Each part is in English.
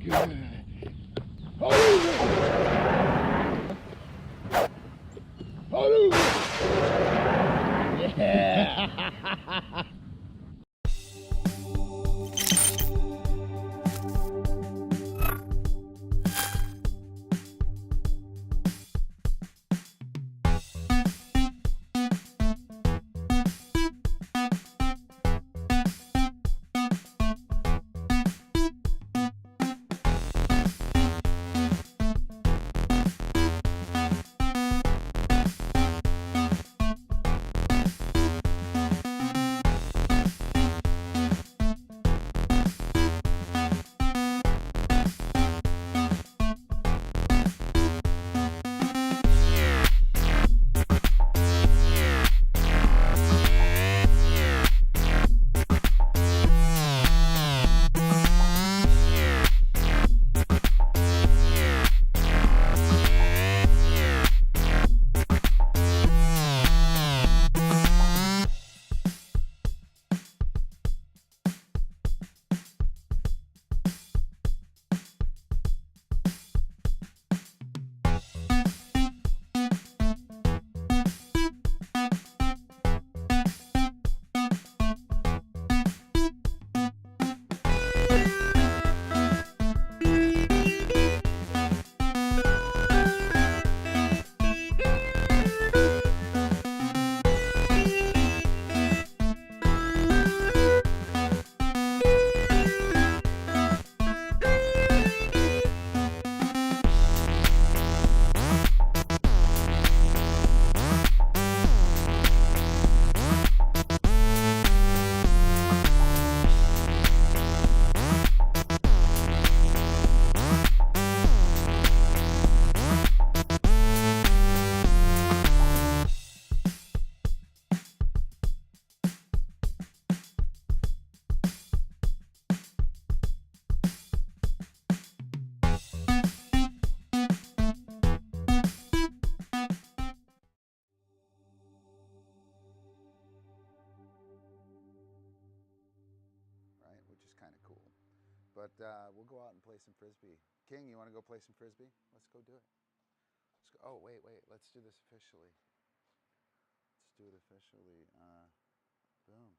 Good. Hold it. Yeah. Kind of cool. But we'll go out and play some Frisbee. King, you want to go play some Frisbee? Let's go do it. Let's go. Oh, wait. Let's do this officially. Boom.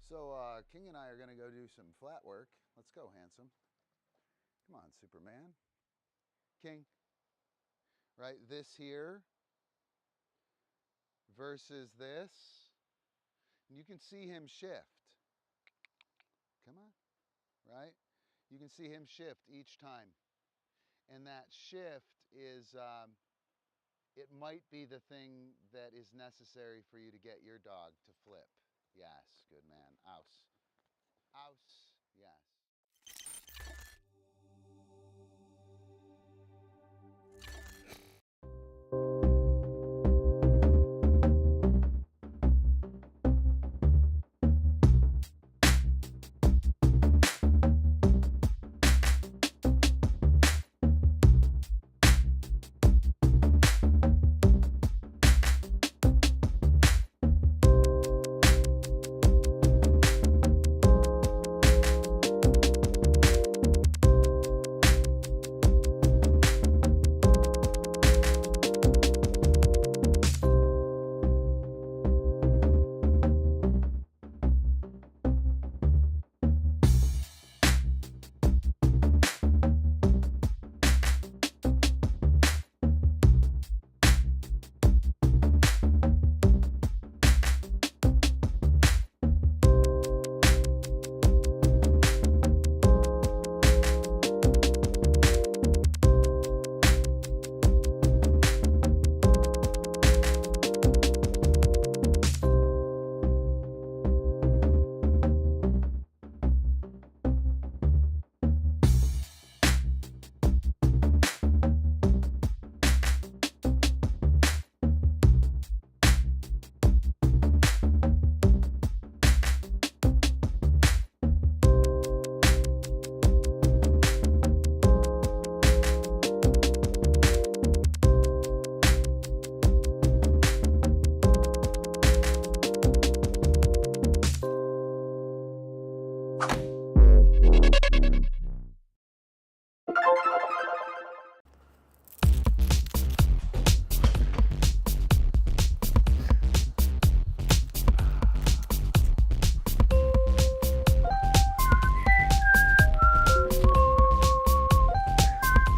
So King and I are going to go do some flat work. Let's go, handsome. Come on, Superman. King. Right, this here versus this. And you can see him shift. Come on, right? You can see him shift each time. And that shift is, it might be the thing that is necessary for you to get your dog to flip. Yes, good man. Ouse. Ouse, yes.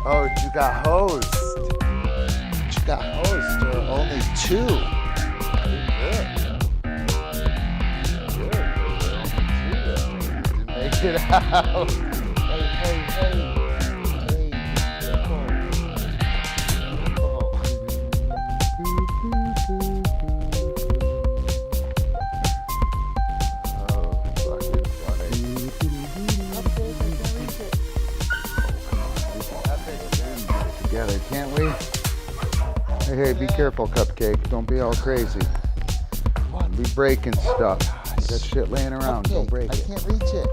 Oh, you got hosed. You got hosed. There are only 2. Good. Make it out. Hey. Together, can't we? Hey, be careful, Cupcake. Don't be all crazy. Be breaking stuff. You got shit laying around. Don't break it. I can't reach it.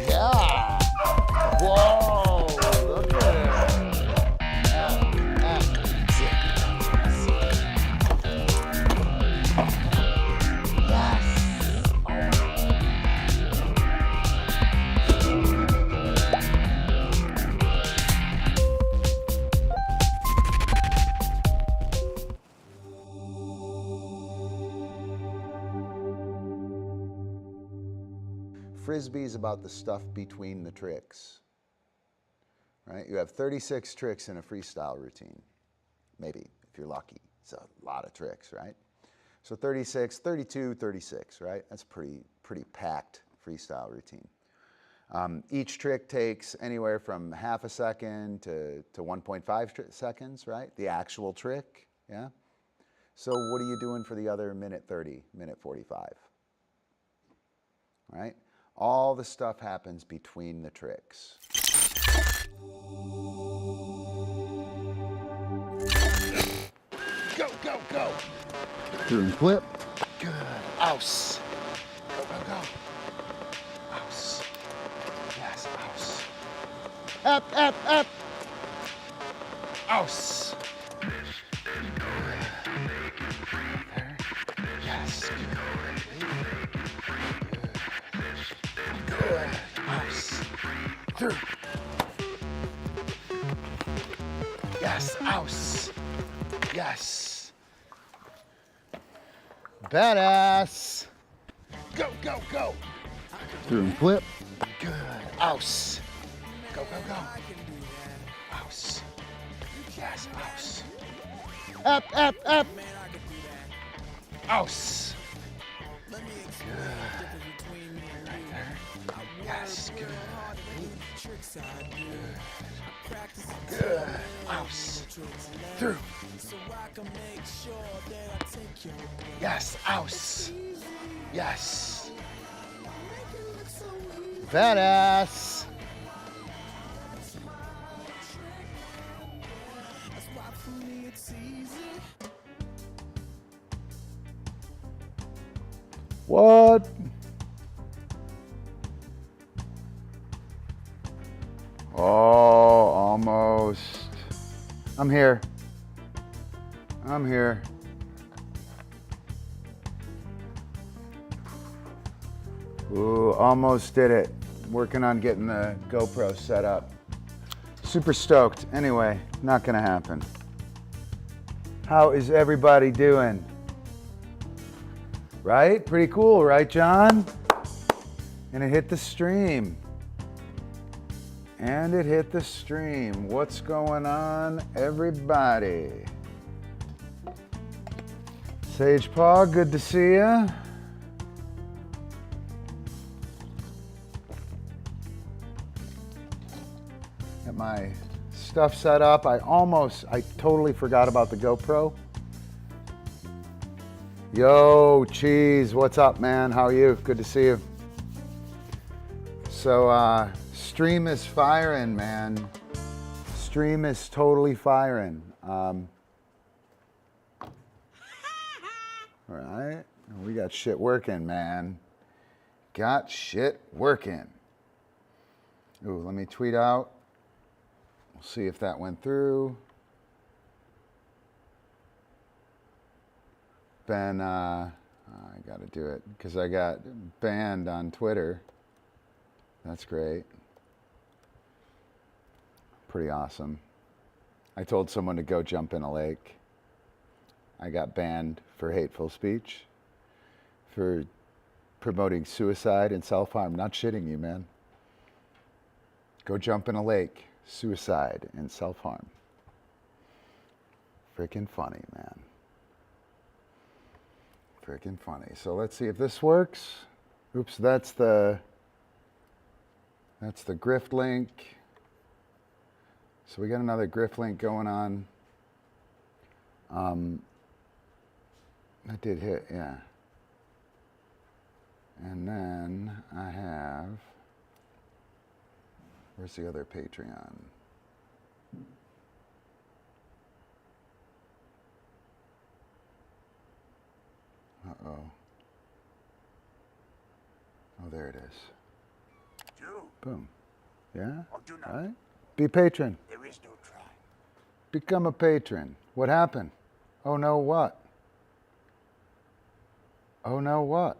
Yeah. Whoa. Look at it. Frisbee is about the stuff between the tricks, right? You have 36 tricks in a freestyle routine, maybe, if you're lucky. It's a lot of tricks, right? So 36, 32, 36, right? That's pretty packed freestyle routine. Each trick takes anywhere from half a second to 1.5 seconds, right? The actual trick, yeah? So what are you doing for the other minute 30, minute 45, right? All the stuff happens between the tricks. Go. Through and flip. Good. Ouse. Go. Ouse. Yes, ouse. Up. Ouse. There. Yes. Good. Ouse. Through. Yes, ouse. Yes. Badass. Go. Through and flip. Good. Ouse. Go. Ouse. Yes, ouse. Up. Ouse. Good. Right there. Yes, good. Good. Ouse. Through. Yes, ouse. Yes. Badass. What? Oh, almost. I'm here. Ooh, almost did it. Working on getting the GoPro set up. Super stoked. Anyway, not gonna happen. How is everybody doing? Right? Pretty cool, right, John? And it hit the stream. What's going on, everybody? Sage Paw, good to see ya. Got my stuff set up. I totally forgot about the GoPro. Yo, Cheese, what's up, man? How are you? Good to see you. So, stream is firing, man. Stream is totally firing. Right? We got shit working, man. Got shit working. Ooh, let me tweet out. We'll see if that went through. Ben, I gotta do it because I got banned on Twitter. That's great. Pretty awesome. I told someone to go jump in a lake. I got banned for hateful speech, for promoting suicide and self-harm. Not shitting you, man. Go jump in a lake. Suicide and self-harm. Freaking funny, man. Freaking funny. So let's see if this works. Oops, that's the grift link. So we got another grift link going on. That did hit, yeah. And then I have, where's the other Patreon? Uh-oh. Oh, there it is. Boom. Yeah? Right? Be a patron. There is no try. Become a patron. What happened? Oh no, what? Oh no, what?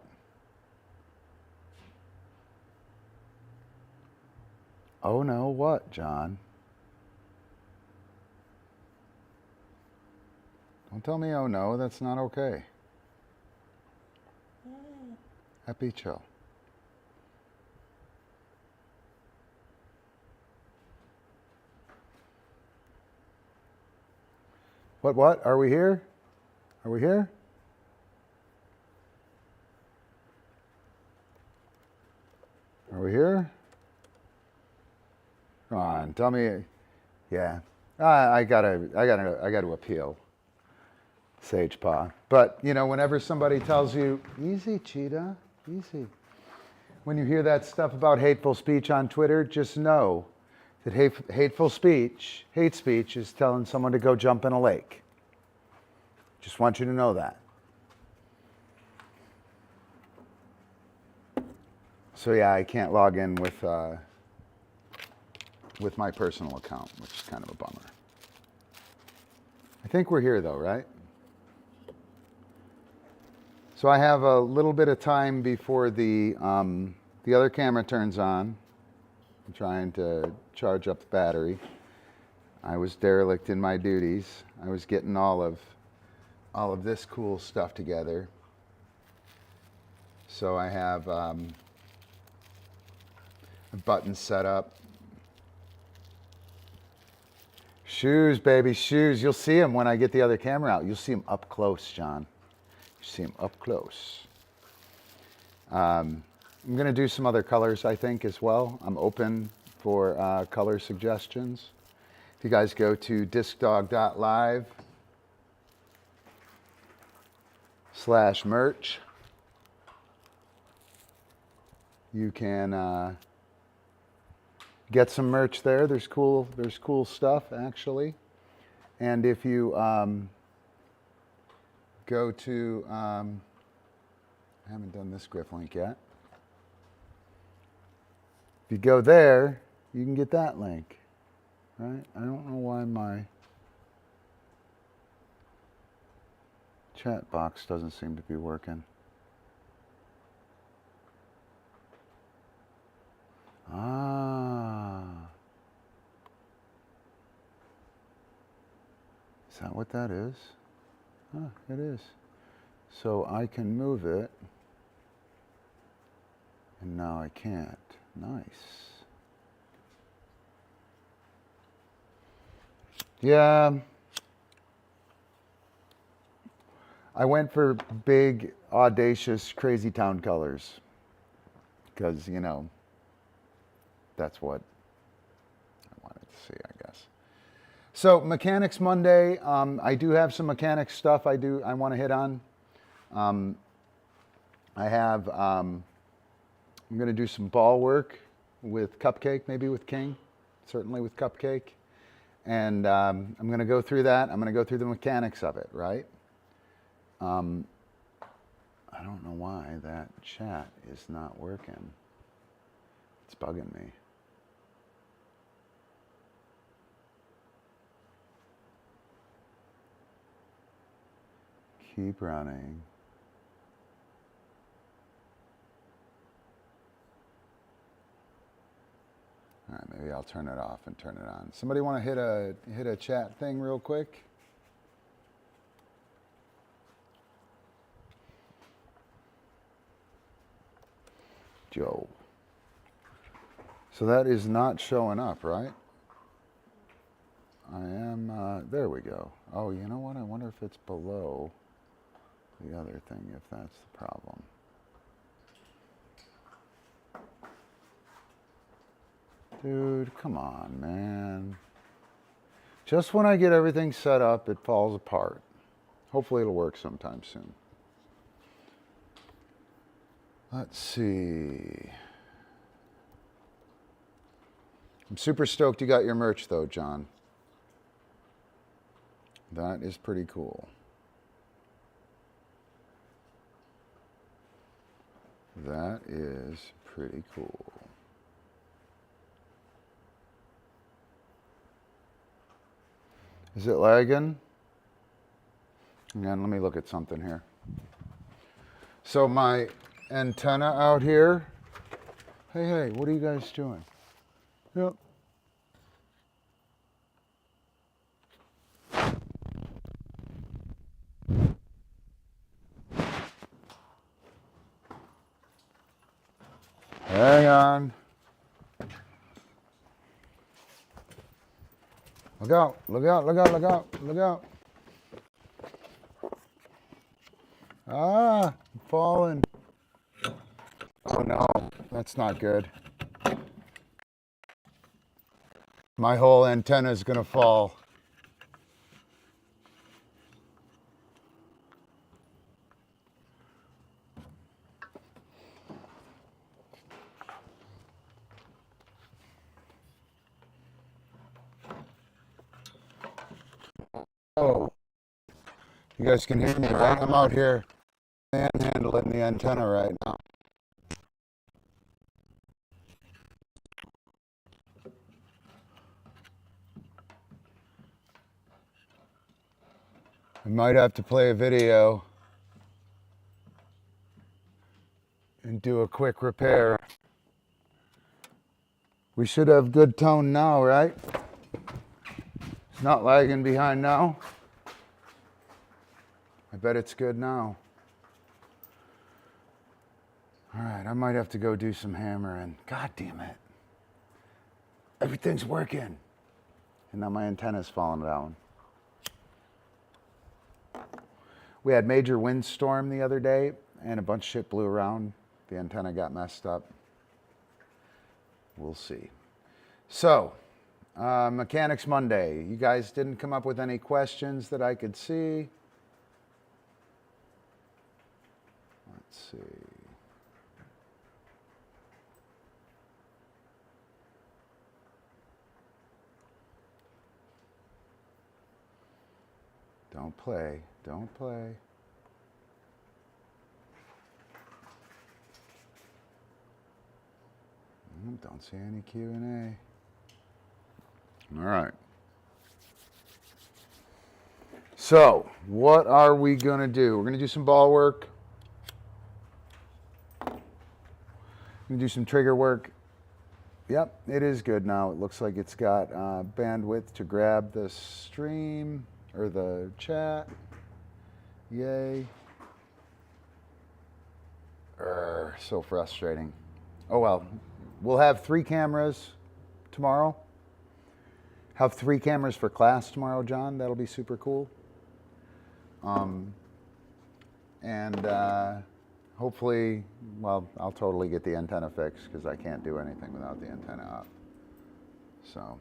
Oh no, what, John? Don't tell me oh no, that's not okay. Epi, chill. What? Are we here? Are we here? Are we here? Come on, tell me. Yeah, I gotta appeal, Sage Paw. But you know, whenever somebody tells you, "Easy, Cheetah, easy," when you hear that stuff about hateful speech on Twitter, just know that hate speech is telling someone to go jump in a lake. Just want you to know that. So yeah, I can't log in with my personal account, which is kind of a bummer. I think we're here though, right? So I have a little bit of time before the other camera turns on. I'm trying to charge up the battery. I was derelict in my duties. I was getting all of this cool stuff together. So I have a button set up. Shoes, baby, shoes. You'll see them when I get the other camera out. You'll see them up close, John. You see them up close. I'm going to do some other colors, I think, as well. I'm open for color suggestions. If you guys go to discdog.live/merch, you can get some merch there. There's cool stuff, actually. And if you go to, I haven't done this Griff link yet. If you go there, you can get that link, right? I don't know why my chat box doesn't seem to be working. Ah. Is that what that is? Ah, it is. So I can move it. And now I can't. Nice. Yeah. I went for big, audacious, crazy town colors. Because, you know, that's what I wanted to see, I guess. So Mechanics Monday, I do have some mechanics stuff I want to hit on. I'm going to do some ball work with Cupcake, maybe with King, certainly with Cupcake. And I'm going to go through that. I'm going to go through the mechanics of it, right? I don't know why that chat is not working. It's bugging me. Keep running. All right, maybe I'll turn it off and turn it on. Somebody want to hit a chat thing real quick? Joe. So that is not showing up, right? I am, there we go. Oh, you know what? I wonder if it's below the other thing, if that's the problem. Dude, come on, man. Just when I get everything set up, it falls apart. Hopefully it'll work sometime soon. Let's see. I'm super stoked you got your merch though, John. That is pretty cool. That is pretty cool. Is it lagging? Again, let me look at something here. So my antenna out here. Hey, what are you guys doing? Yep. Hang on. Look out, look out, look out, look out, look out. Ah, I'm falling. Oh no, that's not good. My whole antenna is gonna fall. Oh, you guys can hear me, right? I'm out here manhandling the antenna right now. I might have to play a video and do a quick repair. We should have good tone now, right? It's not lagging behind now. I bet it's good now. All right, I might have to go do some hammering. God damn it. Everything's working. And now my antenna's falling down. We had major windstorm the other day and a bunch of shit blew around. The antenna got messed up. We'll see. So, Mechanics Monday. You guys didn't come up with any questions that I could see. Let's see. Don't play. Don't play. Don't see any Q&A. All right. So, what are we going to do? We're going to do some ball work. We're going to do some trigger work. Yep, it is good now. It looks like it's got bandwidth to grab the stream or the chat. Yay. So frustrating. Oh well. We'll have 3 cameras tomorrow. Have 3 cameras for class tomorrow, John. That'll be super cool. Hopefully, well, I'll totally get the antenna fixed because I can't do anything without the antenna up. So,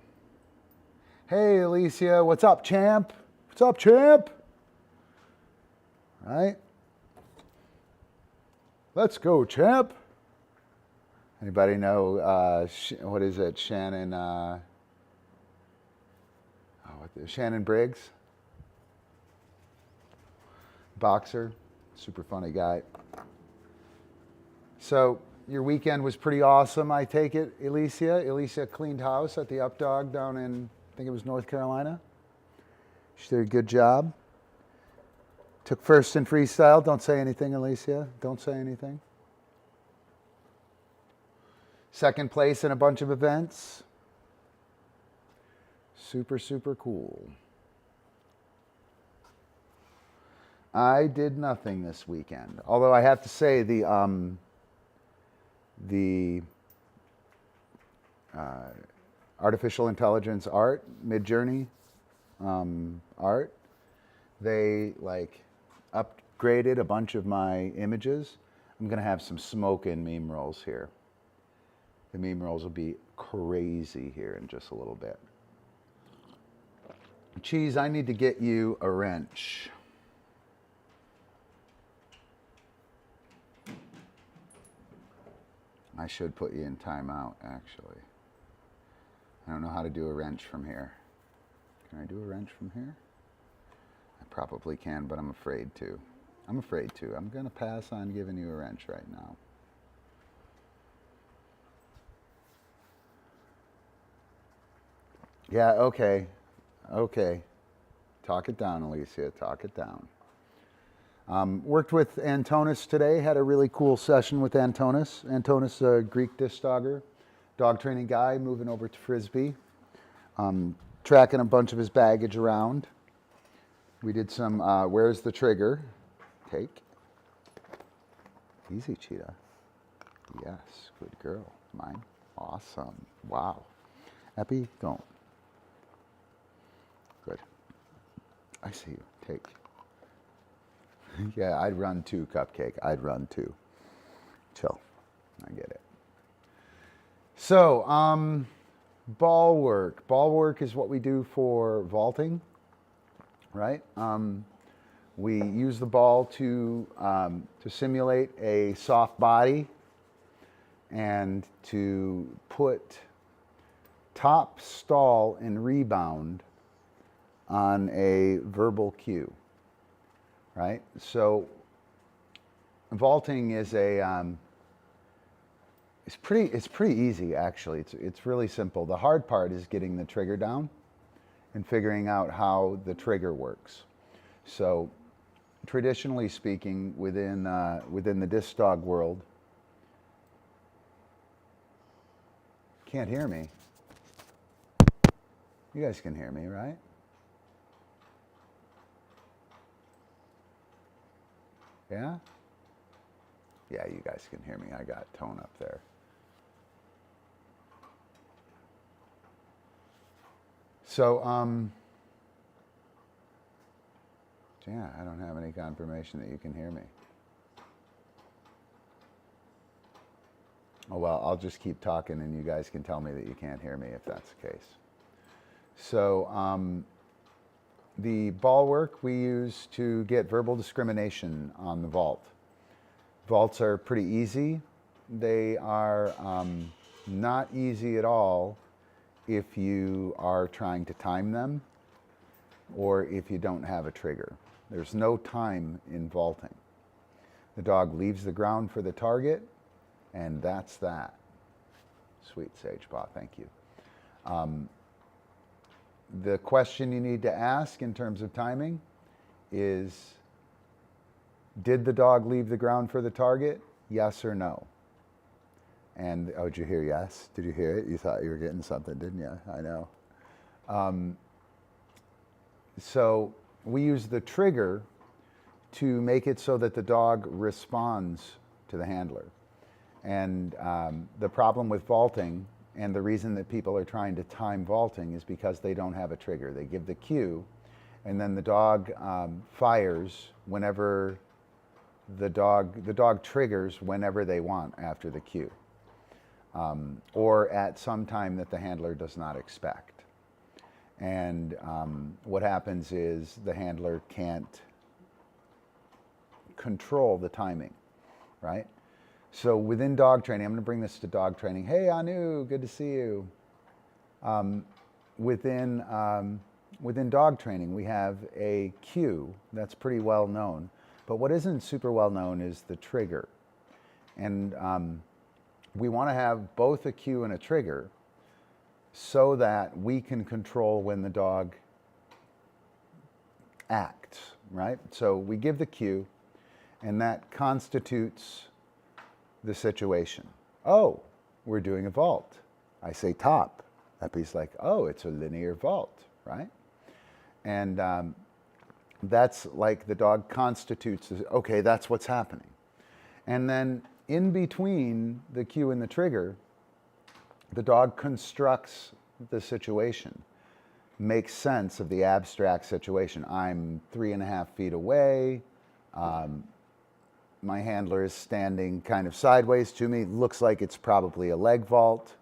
hey, Alicia, what's up, champ? What's up, champ? Right? Let's go, champ. Anybody know, what is it, Shannon, Shannon Briggs? Boxer, super funny guy. So your weekend was pretty awesome, I take it, Alicia. Alicia cleaned house at the UpDog down in, I think it was North Carolina. She did a good job. Took first in freestyle. Don't say anything, Alicia. Don't say anything. Second place in a bunch of events. Super, super cool. I did nothing this weekend. Although I have to say the artificial intelligence art, Midjourney art. They like upgraded a bunch of my images. I'm gonna have some smoking meme rolls here. The meme rolls will be crazy here in just a little bit. Cheese, I need to get you a wrench. I should put you in timeout, actually. I don't know how to do a wrench from here. Can I do a wrench from here? I probably can, but I'm afraid to. I'm afraid to. I'm going to pass on giving you a wrench right now. Yeah, okay. Okay. Talk it down, Alicia. Talk it down. Worked with Antonis today. Had a really cool session with Antonis. Antonis, a Greek disc dogger, dog training guy, moving over to Frisbee. Tracking a bunch of his baggage around. We did some, where's the trigger? Take. Easy, Cheetah. Yes, good girl. Mine. Awesome. Wow. Epi, don't. Good. I see you. Take. Yeah, I'd run too, Cupcake. I'd run too. Chill. I get it. So, ball work. Ball work is what we do for vaulting, right? We use the ball to simulate a soft body and to put top, stall, and rebound on a verbal cue, right? So vaulting is it's pretty easy, actually. It's really simple. The hard part is getting the trigger down and figuring out how the trigger works. So traditionally speaking, within the disc dog world, can't hear me. You guys can hear me, right? Yeah? Yeah, you guys can hear me. I got tone up there. So, yeah, I don't have any confirmation that you can hear me. Oh, well, I'll just keep talking and you guys can tell me that you can't hear me if that's the case. So, the ball work we use to get verbal discrimination on the vault. Vaults are pretty easy. They are not easy at all if you are trying to time them or if you don't have a trigger. There's no time in vaulting. The dog leaves the ground for the target, and that's that. Sweet Sage Paw, thank you. The question you need to ask in terms of timing is, did the dog leave the ground for the target? Yes or no? And, oh, did you hear yes? Did you hear it? You thought you were getting something, didn't you? I know. So we use the trigger to make it so that the dog responds to the handler. And the problem with vaulting, and the reason that people are trying to time vaulting, is because they don't have a trigger. They give the cue, and then the dog fires whenever the dog triggers whenever they want after the cue, or at some time that the handler does not expect. And what happens is the handler can't control the timing, right? So within dog training, I'm going to bring this to dog training. Hey, Anu, good to see you. Within dog training, we have a cue that's pretty well known. But what isn't super well known is the trigger. And we want to have both a cue and a trigger so that we can control when the dog acts, right? So we give the cue, and that constitutes the situation. Oh, we're doing a vault. I say top. Epi's like, oh, it's a linear vault, right? And that's like the dog constitutes, okay, that's what's happening. And then in between the cue and the trigger, The dog constructs the situation, makes sense of the abstract situation. I'm 3.5 feet away. My handler is standing kind of sideways to me. Looks like it's probably a leg vault.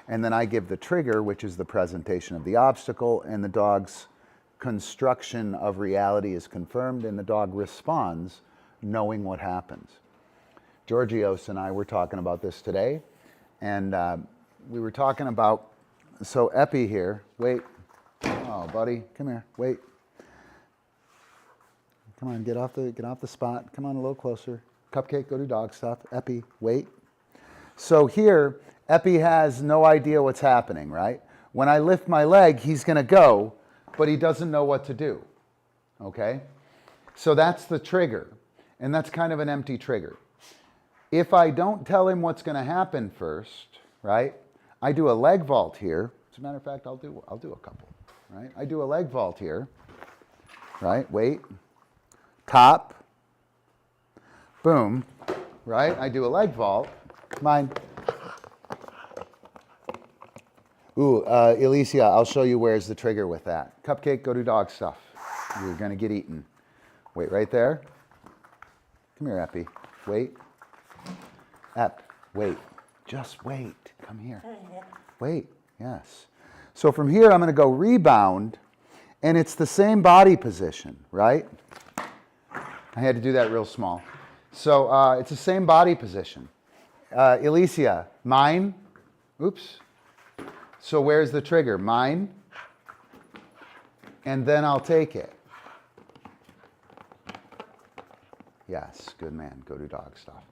And then I give the trigger, which is the presentation of the obstacle, and the dog's construction of reality is confirmed, and the dog responds knowing what happens. Georgios and I were talking about this today, and we were talking about, so Epi here, wait. Oh, buddy, come here, wait. Come on, get off the spot. Come on, a little closer. Cupcake, go do dog stuff. Epi, wait. So here, Epi has no idea what's happening, right? When I lift my leg, he's gonna go, but he doesn't know what to do, okay? So that's the trigger, and that's kind of an empty trigger. If I don't tell him what's gonna happen first, right? I do a leg vault here. As a matter of fact, I'll do a couple, right? I do a leg vault here, right? Wait. Top, boom, right? I do a leg vault. Mine. Ooh, Alicia, I'll show you where's the trigger with that. Cupcake, go do dog stuff. You're gonna get eaten. Wait, right there. Come here, Epi. Wait. Ep, wait. Just wait. Come here. Wait, yes. So from here, I'm gonna go rebound, and it's the same body position, right? I had to do that real small. So it's the same body position. Alicia, mine. Oops. So where's the trigger? Mine. And then I'll take it. Yes, good man. Go do dog stuff.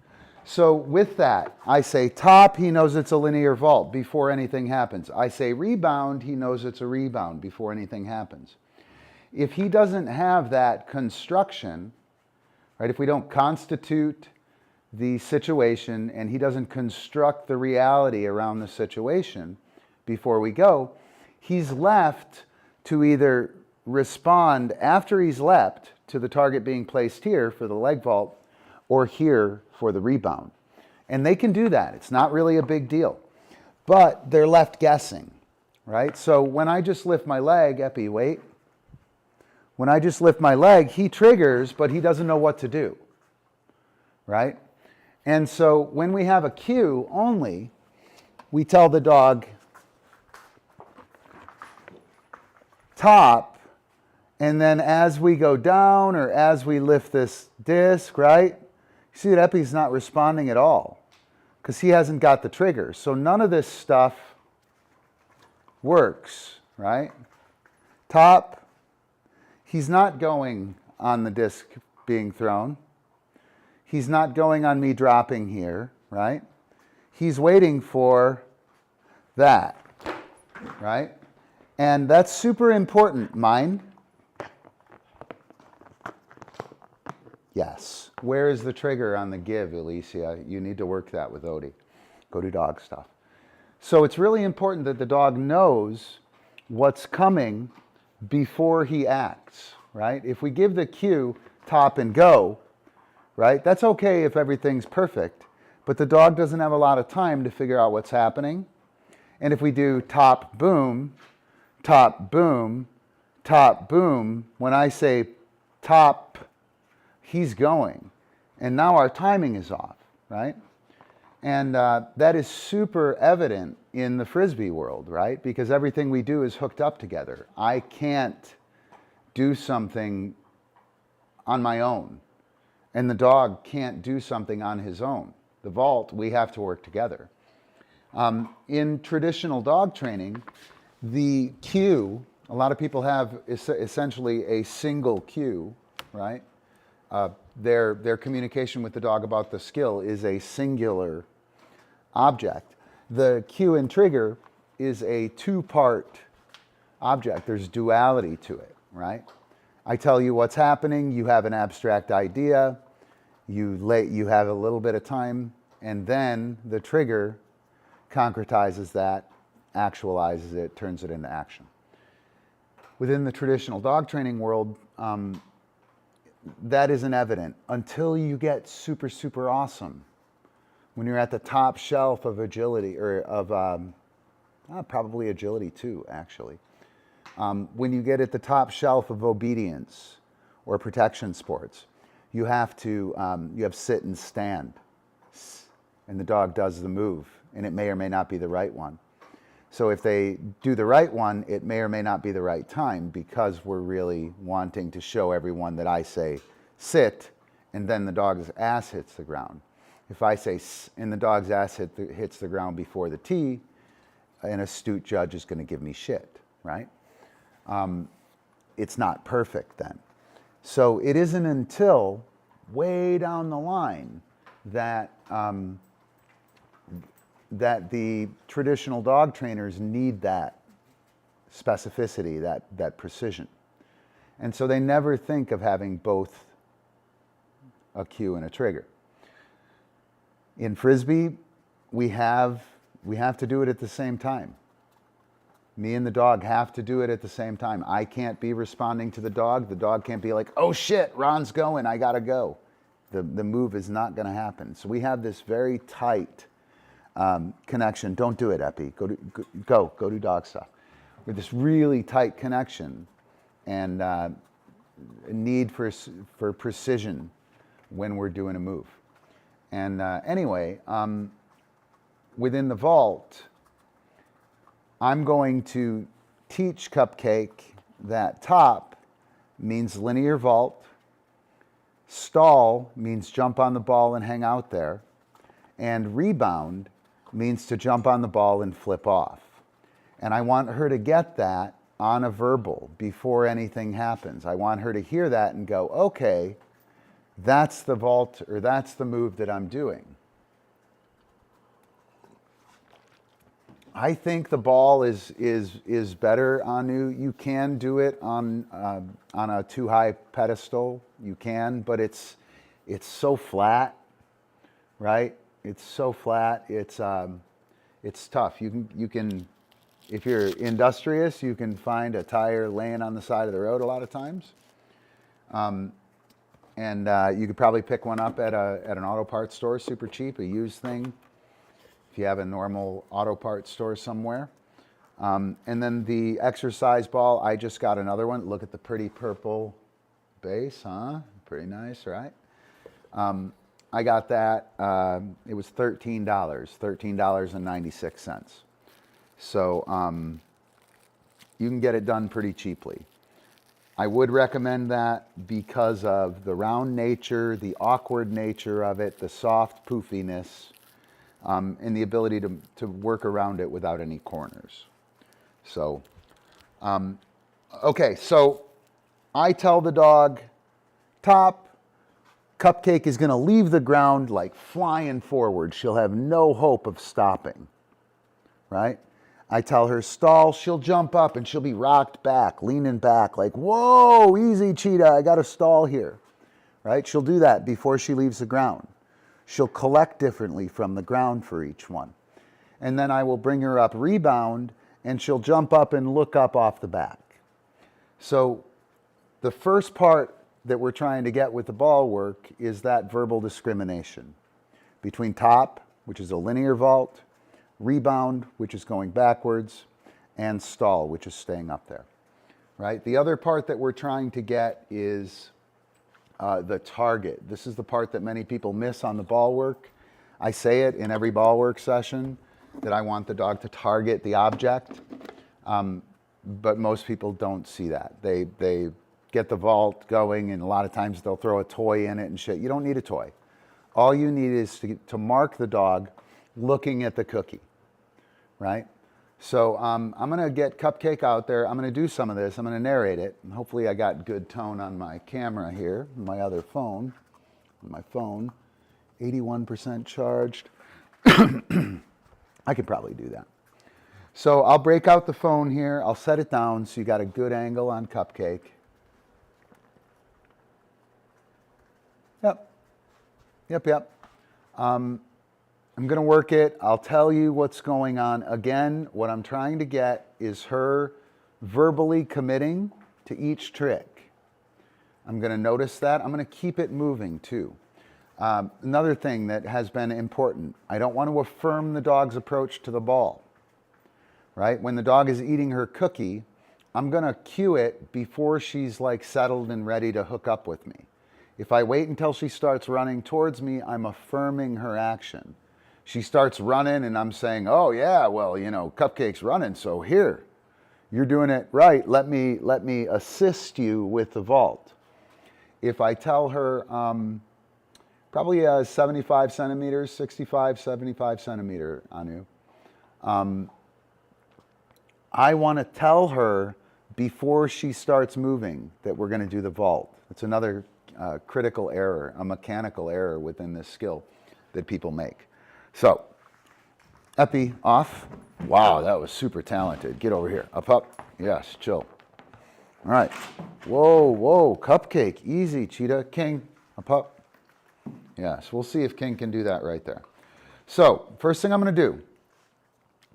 So with that, I say top, he knows it's a linear vault before anything happens. I say rebound, he knows it's a rebound before anything happens. If he doesn't have that construction, right, if we don't constitute the situation and he doesn't construct the reality around the situation before we go, he's left to either respond after he's leapt to the target being placed here for the leg vault or here for the rebound. And they can do that. It's not really a big deal. But they're left guessing, right? So when I just lift my leg, Epi, wait. When I just lift my leg, he triggers, but he doesn't know what to do, right? And so when we have a cue only, we tell the dog, top, and then as we go down or as we lift this disc, right? You see that Epi's not responding at all because he hasn't got the trigger. So none of this stuff works, right? Top, he's not going on the disc being thrown. He's not going on me dropping here, right? He's waiting for that, right? And that's super important. Mine. Yes. Where is the trigger on the give, Alicia? You need to work that with Odie. Go do dog stuff. So it's really important that the dog knows what's coming before he acts, right? If we give the cue, top and go, right? That's okay if everything's perfect, but the dog doesn't have a lot of time to figure out what's happening. And if we do top, boom, top, boom, top, boom, when I say top, he's going. And now our timing is off, right? And that is super evident in the Frisbee world, right? Because everything we do is hooked up together. I can't do something on my own, and the dog can't do something on his own. The vault, we have to work together. In traditional dog training, the cue, a lot of people have essentially a single cue, right? Their communication with the dog about the skill is a singular object. The cue and trigger is a two-part object. There's duality to it, right? I tell you what's happening, you have an abstract idea, you have a little bit of time, and then the trigger concretizes that, actualizes it, turns it into action. Within the traditional dog training world, that isn't evident until you get super, super awesome. When you're at the top shelf of agility or of Probably agility too, actually. When you get at the top shelf of obedience or protection sports, you have sit and stand, and the dog does the move, and it may or may not be the right one. So if they do the right one, it may or may not be the right time, because we're really wanting to show everyone that I say sit, and then the dog's ass hits the ground. If I say and the dog's ass hits the ground before the T, an astute judge is going to give me shit, right? It's not perfect then. So it isn't until way down the line that that the traditional dog trainers need that specificity, that precision. And so they never think of having both a cue and a trigger. In Frisbee, we have to do it at the same time. Me and the dog have to do it at the same time. I can't be responding to the dog. The dog can't be like, oh shit, Ron's going, I gotta go. The move is not gonna happen. So we have this very tight connection. Don't do it, Epi. Go do dog stuff. With this really tight connection and a need for precision when we're doing a move. And anyway, within the vault, I'm going to teach Cupcake that top means linear vault, stall means jump on the ball and hang out there, and rebound means to jump on the ball and flip off. And I want her to get that on a verbal before anything happens. I want her to hear that and go, okay, that's the vault, or that's the move that I'm doing. I think the ball is better, Anu. You can do it on a too high pedestal. You can, but it's so flat, right? It's so flat. It's tough. You can if you're industrious, you can find a tire laying on the side of the road a lot of times, and you could probably pick one up at an auto parts store, super cheap, a used thing. If you have a normal auto parts store somewhere. And then the exercise ball, I just got another one. Look at the pretty purple base, huh? Pretty nice, right? I got that, it was $13, $13.96. So you can get it done pretty cheaply. I would recommend that because of the round nature, the awkward nature of it, the soft poofiness, and the ability to work around it without any corners. So, okay, so I tell the dog, top, Cupcake is going to leave the ground like flying forward. She'll have no hope of stopping, right? I tell her stall, she'll jump up and she'll be rocked back, leaning back like, whoa, easy, cheetah, I got a stall here, right? She'll do that before she leaves the ground. She'll collect differently from the ground for each one. And then I will bring her up rebound and she'll jump up and look up off the back. So the first part that we're trying to get with the ball work is that verbal discrimination between top, which is a linear vault, rebound, which is going backwards, and stall, which is staying up there, right? The other part that we're trying to get is the target. This is the part that many people miss on the ball work. I say it in every ball work session that I want the dog to target the object, but most people don't see that. They get the vault going, and a lot of times they'll throw a toy in it and shit. You don't need a toy. All you need is to mark the dog looking at the cookie, right? So I'm going to get Cupcake out there. I'm going to do some of this. I'm going to narrate it. And hopefully I got good tone on my camera here, my other phone. My phone, 81% charged. I could probably do that. So I'll break out the phone here. I'll set it down so you got a good angle on Cupcake. Yep. I'm going to work it. I'll tell you what's going on. Again, what I'm trying to get is her verbally committing to each trick. I'm going to notice that. I'm going to keep it moving too. Another thing that has been important, I don't want to affirm the dog's approach to the ball, right? When the dog is eating her cookie, I'm gonna cue it before she's like settled and ready to hook up with me. If I wait until she starts running towards me, I'm affirming her action. She starts running and I'm saying, oh yeah, well, you know, Cupcake's running, so here, you're doing it right. Let me assist you with the vault. If I tell her, probably 75 centimeters, 65, 75 centimeter, Anu, I want to tell her before she starts moving that we're going to do the vault. It's another critical error, a mechanical error within this skill that people make. So, Epi, off. Wow, that was super talented. Get over here. Up. Yes, chill. All right. Whoa, whoa, Cupcake. Easy, Cheetah. King, up. Yes, we'll see if King can do that right there. So, first thing I'm going to do,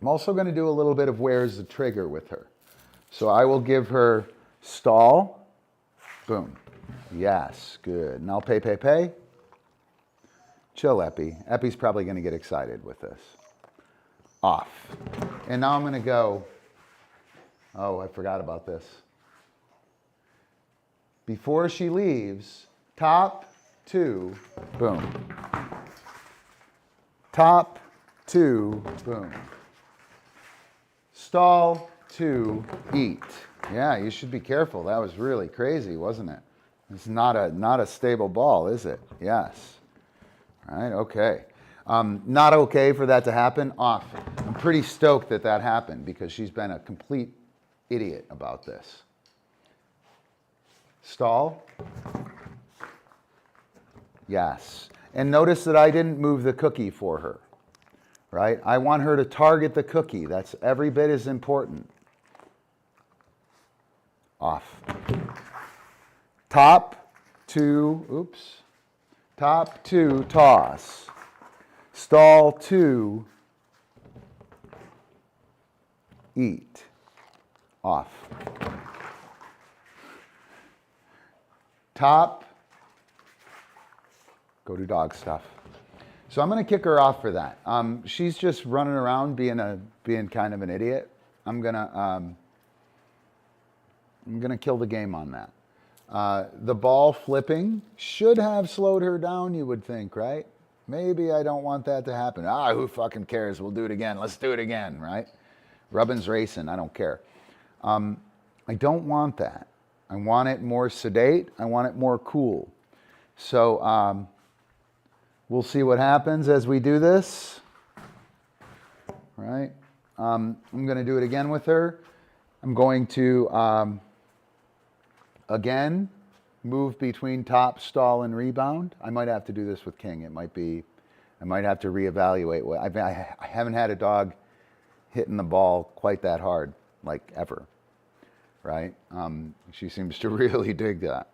I'm also going to do a little bit of where's the trigger with her. So I will give her stall. Boom. Yes, good. Now pay. Chill, Epi. Epi's probably going to get excited with this. Off. And now I'm going to go, oh, I forgot about this. Before she leaves, top, 2, boom. Top, 2, boom. Stall, 2, eat. Yeah, you should be careful. That was really crazy, wasn't it? It's not a stable ball, is it? Yes. All right, okay. Not okay for that to happen. Off. I'm pretty stoked that that happened because she's been a complete idiot about this. Stall. Yes. And notice that I didn't move the cookie for her, right? I want her to target the cookie. That's every bit as important. Off. Top, 2, oops. Top, 2, toss. Stall, 2, eat. Off. Top, go do dog stuff. So I'm going to kick her off for that. She's just running around being kind of an idiot. I'm gonna kill the game on that. The ball flipping should have slowed her down, you would think, right? Maybe I don't want that to happen. Who fucking cares? We'll do it again. Let's do it again, right? Rubbin's racing. I don't care. I don't want that. I want it more sedate. I want it more cool. So we'll see what happens as we do this, right? I'm going to do it again with her. I'm going to, again, move between top, stall, and rebound. I might have to do this with King. It might be, I might have to reevaluate. I haven't had a dog hitting the ball quite that hard, like ever, right? She seems to really dig that.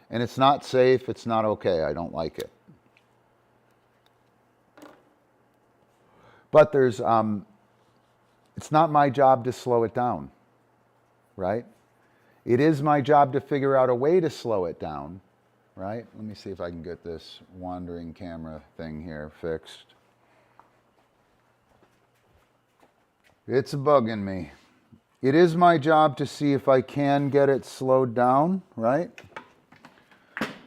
And it's not safe. It's not okay. I don't like it. But there's, it's not my job to slow it down, right? It is my job to figure out a way to slow it down, right? Let me see if I can get this wandering camera thing here fixed. It's bugging me. It is my job to see if I can get it slowed down, right?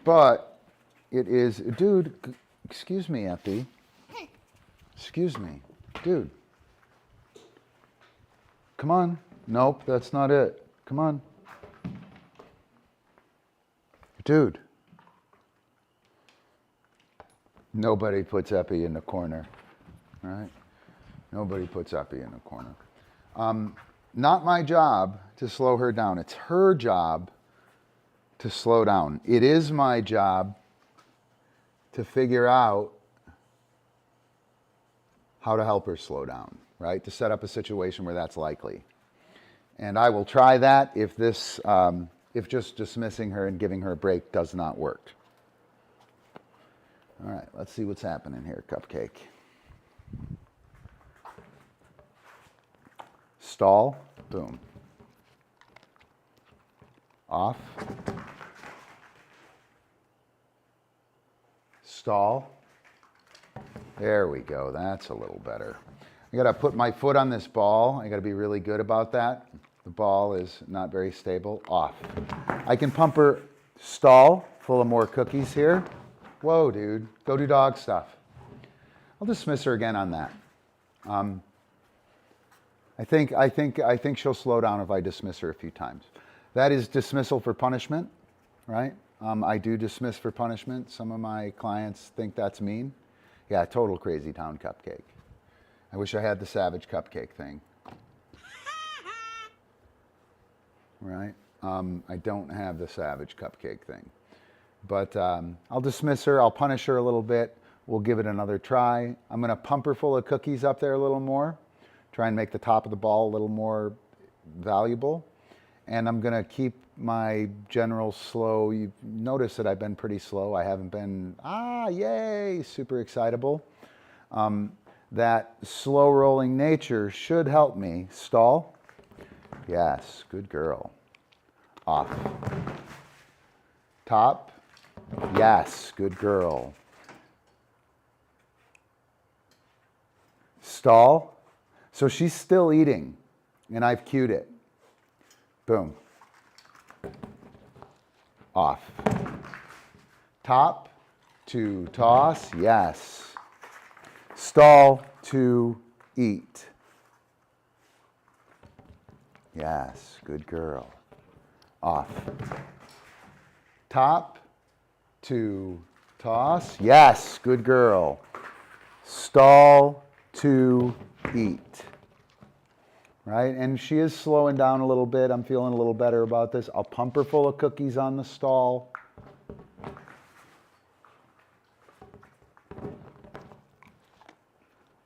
But it is, dude, excuse me, Epi. Excuse me, dude. Come on. Nope, that's not it. Come on. Dude. Nobody puts Epi in the corner, right? Nobody puts Epi in the corner. Not my job to slow her down. It's her job to slow down. It is my job to figure out how to help her slow down, right? To set up a situation where that's likely. And I will try that if this, if just dismissing her and giving her a break does not work. All right, let's see what's happening here, Cupcake. Stall, boom. Off. Stall. There we go, that's a little better. I gotta put my foot on this ball. I gotta be really good about that. The ball is not very stable. Off. I can pump her. Stall, full of more cookies here. Whoa, dude, go do dog stuff. I'll dismiss her again on that. I think she'll slow down if I dismiss her a few times. That is dismissal for punishment, right? I do dismiss for punishment. Some of my clients think that's mean. Yeah, total crazy town cupcake. I wish I had the savage cupcake thing. Right? I don't have the savage cupcake thing. But I'll dismiss her. I'll punish her a little bit. We'll give it another try. I'm going to pump her full of cookies up there a little more. Try and make the top of the ball a little more valuable. And I'm going to keep my general slow. You notice that I've been pretty slow. I haven't been, yay, super excitable. That slow rolling nature should help me. Stall. Yes, good girl. Off. Top. Yes, good girl. Stall. So she's still eating, and I've cued it. Boom. Off. Top to toss. Yes. Stall to eat. Yes, good girl. Off. Top to toss. Yes, good girl. Stall to eat. Right? And she is slowing down a little bit. I'm feeling a little better about this. I'll pump her full of cookies on the stall.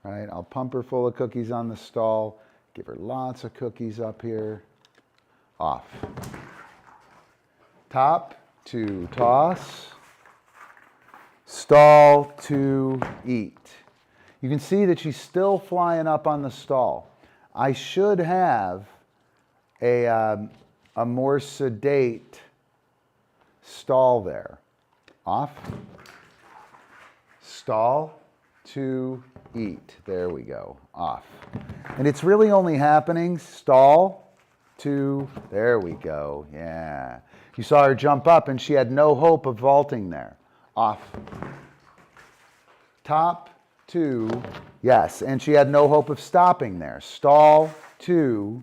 Right? I'll pump her full of cookies on the stall. Give her lots of cookies up here. Off. Top to toss. Stall to eat. You can see that she's still flying up on the stall. I should have a more sedate stall there. Off. Stall to eat. There we go. Off. And it's really only happening stall to, there we go. Yeah. You saw her jump up and she had no hope of vaulting there. Off. Top to, yes, and she had no hope of stopping there. Stall to,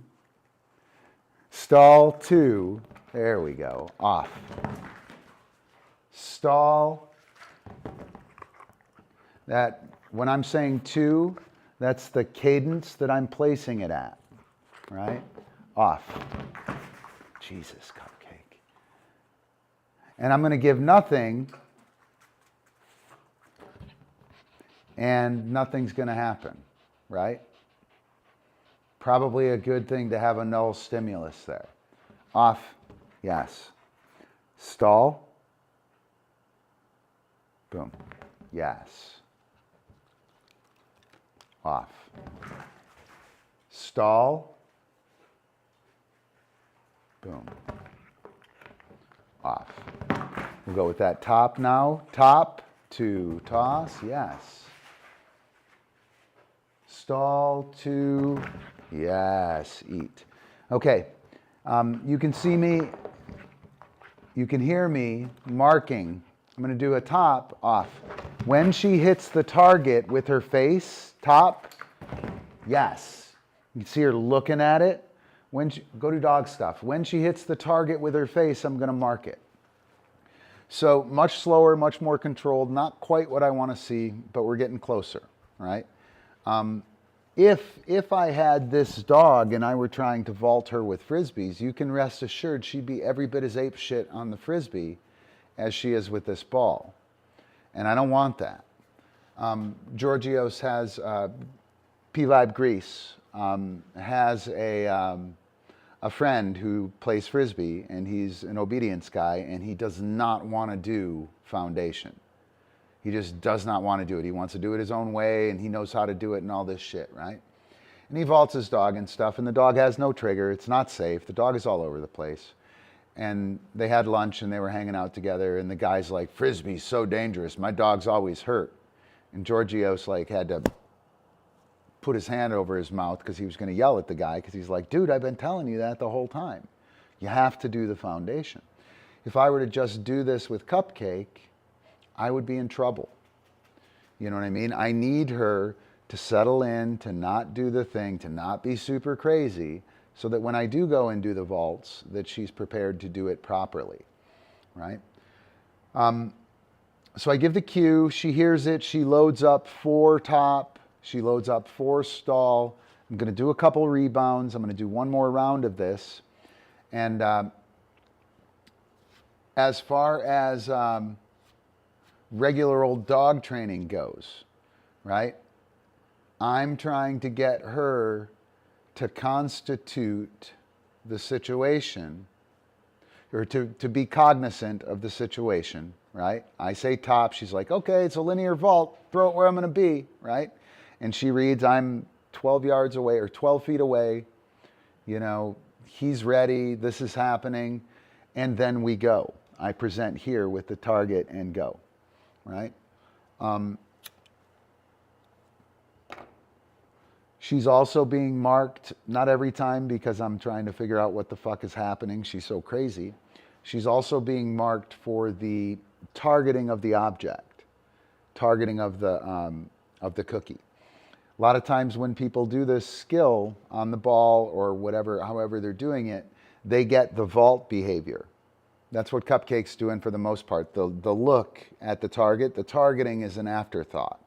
there we go. Off. Stall. That, when I'm saying to, that's the cadence that I'm placing it at, right? Off. Jesus, cupcake. And I'm going to give nothing, and nothing's going to happen, right? Probably a good thing to have a null stimulus there. Off, yes. Stall. Boom, yes. Off. Stall. Boom. Off. We'll go with that top now. Top to toss, yes. Stall to, yes, eat. Okay, you can see me, you can hear me marking. I'm going to do a top, off. When she hits the target with her face, top, yes. You can see her looking at it. When she, go do dog stuff. When she hits the target with her face, I'm going to mark it. So much slower, much more controlled, not quite what I want to see, but we're getting closer, right? If I had this dog and I were trying to vault her with Frisbees, you can rest assured she'd be every bit as apeshit on the Frisbee as she is with this ball. And I don't want that. Georgios has, P-Vibe Grease, has a friend who plays Frisbee, and he's an obedience guy, and he does not want to do foundation. He just does not want to do it. He wants to do it his own way, and he knows how to do it and all this shit, right? And he vaults his dog and stuff, and the dog has no trigger. It's not safe. The dog is all over the place. And they had lunch, and they were hanging out together, and the guy's like, Frisbee's so dangerous. My dog's always hurt. And Georgios like had to put his hand over his mouth because he was going to yell at the guy because he's like, dude, I've been telling you that the whole time. You have to do the foundation. If I were to just do this with Cupcake, I would be in trouble. You know what I mean? I need her to settle in, to not do the thing, to not be super crazy, so that when I do go and do the vaults, that she's prepared to do it properly, right? So I give the cue, she hears it, she loads up 4 top, she loads up 4 stall. I'm going to do a couple rebounds. I'm going to do one more round of this. And as far as regular old dog training goes, right? I'm trying to get her to constitute the situation, or to be cognizant of the situation, right? I say top, she's like, okay, it's a linear vault, throw it where I'm going to be, right? And she reads, I'm 12 yards away or 12 feet away, you know, he's ready, this is happening, and then we go. I present here with the target and go, right? She's also being marked, not every time because I'm trying to figure out what the fuck is happening. She's so crazy. She's also being marked for the targeting of the object, targeting of the cookie. A lot of times when people do this skill on the ball or whatever, however they're doing it, they get the vault behavior. That's what Cupcake's doing for the most part. The look at the target, the targeting is an afterthought.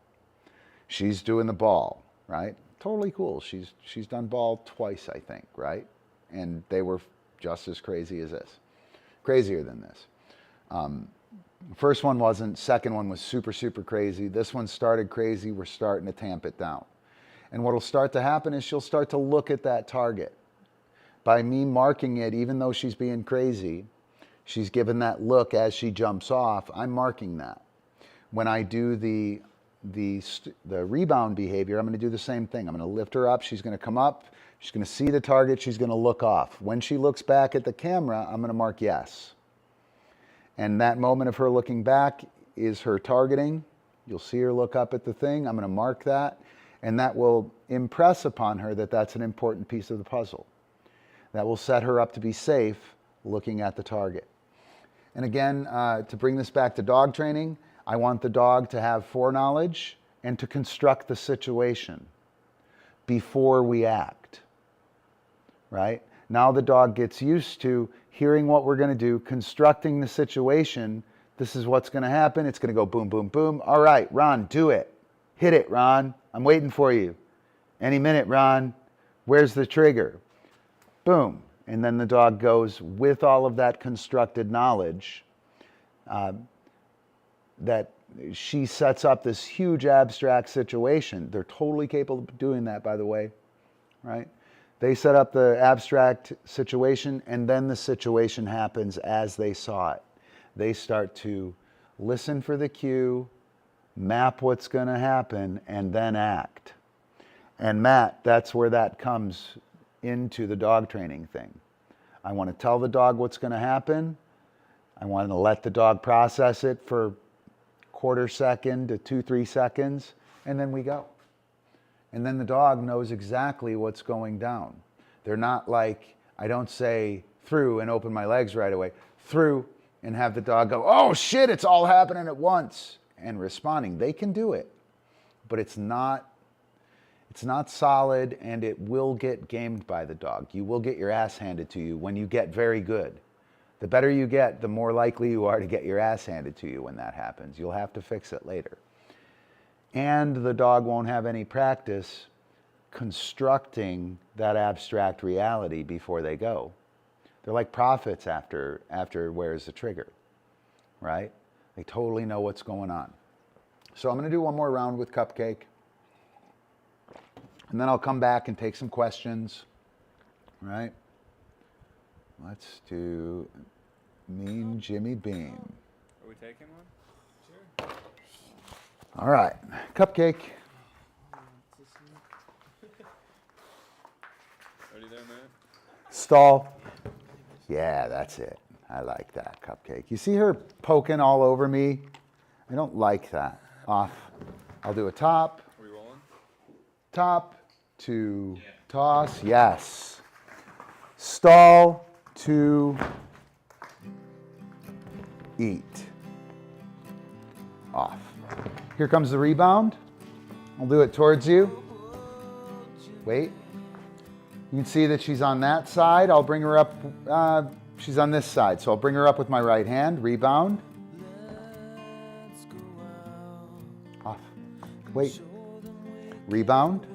She's doing the ball, right? Totally cool. She's done ball twice, I think, right? And they were just as crazy as this. Crazier than this. First one wasn't. Second one was super, super crazy. This one started crazy. We're starting to tamp it down. And what will start to happen is she'll start to look at that target. By me marking it, even though she's being crazy, she's given that look as she jumps off. I'm marking that. When I do the rebound behavior, I'm going to do the same thing. I'm going to lift her up. She's going to come up. She's going to see the target. She's going to look off. When she looks back at the camera, I'm going to mark yes. And that moment of her looking back is her targeting. You'll see her look up at the thing. I'm going to mark that. And that will impress upon her that that's an important piece of the puzzle. That will set her up to be safe looking at the target. And again, to bring this back to dog training, I want the dog to have foreknowledge and to construct the situation before we act, right? Now the dog gets used to hearing what we're going to do, constructing the situation. This is what's going to happen. It's going to go boom, boom, boom. All right, Ron, do it. Hit it, Ron. I'm waiting for you. Any minute, Ron. Where's the trigger? Boom. And then the dog goes with all of that constructed knowledge that she sets up this huge abstract situation. They're totally capable of doing that, by the way, right? They set up the abstract situation, and then the situation happens as they saw it. They start to listen for the cue, map what's going to happen, and then act. And Matt, that's where that comes into the dog training thing. I want to tell the dog what's going to happen. I want to let the dog process it for quarter second to 2-3 seconds, and then we go. And then the dog knows exactly what's going down. They're not like, I don't say through and open my legs right away, through and have the dog go, oh shit, it's all happening at once, and responding. They can do it, but it's not solid, and it will get gamed by the dog. You will get your ass handed to you when you get very good. The better you get, the more likely you are to get your ass handed to you when that happens. You'll have to fix it later. And the dog won't have any practice constructing that abstract reality before they go. They're like prophets after where's the trigger, right? They totally know what's going on. So I'm going to do one more round with Cupcake. And then I'll come back and take some questions, right? Let's do Mean Jimmy Beam. Are we taking one? Sure. All right, Cupcake. Ready there, man? Stall. Yeah, that's it. I like that, Cupcake. You see her poking all over me? I don't like that. Off. I'll do a top. Are we rolling? Top. to toss. Yes. Stall to eat. Off. Here comes the rebound. I'll do it towards you. Wait. You can see that she's on that side. I'll bring her up. She's on this side, so I'll bring her up with my right hand. Rebound. Off. Wait. Rebound.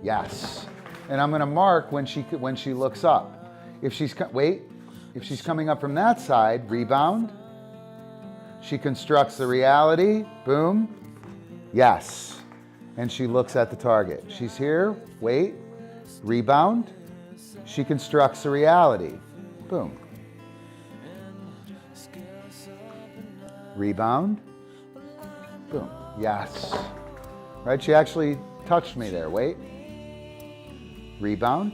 Yes. And I'm going to mark when she looks up. If she's if she's coming up from that side, rebound. She constructs the reality. Boom. Yes. And she looks at the target. She's here. Wait. Rebound. She constructs the reality. Boom. Rebound. Boom. Yes. Right? She actually touched me there. Wait. Rebound.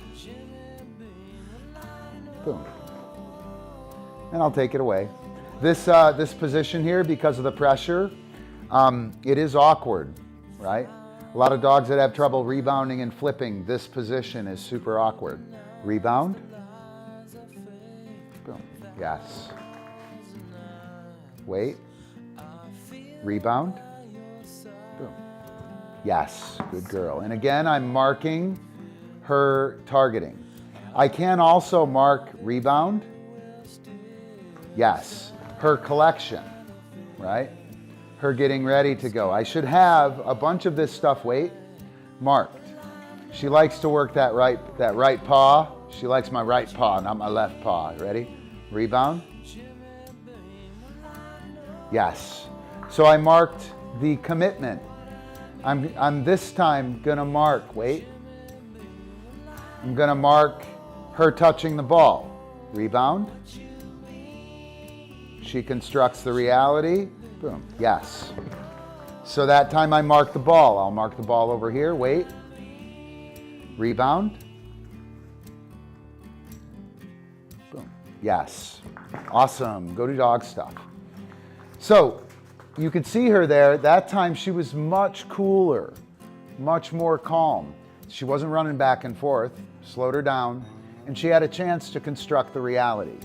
Boom. And I'll take it away. This position here, because of the pressure, it is awkward, right? A lot of dogs that have trouble rebounding and flipping, this position is super awkward. Rebound. Boom. Yes. Wait. Rebound. Boom. Yes. Good girl. And again, I'm marking her targeting. I can also mark rebound. Yes. Her collection, right? Her getting ready to go. I should have a bunch of this stuff, wait, marked. She likes to work that right paw. She likes my right paw, not my left paw. Ready? Rebound. Yes. So I marked the commitment. I'm this time gonna mark, wait. I'm gonna mark her touching the ball. Rebound. She constructs the reality. Boom. Yes. So that time I mark the ball. I'll mark the ball over here. Wait. Rebound. Boom. Yes. Awesome. Go to dog stuff. So you could see her there. That time she was much cooler, much more calm. She wasn't running back and forth. Slowed her down. And she had a chance to construct the reality.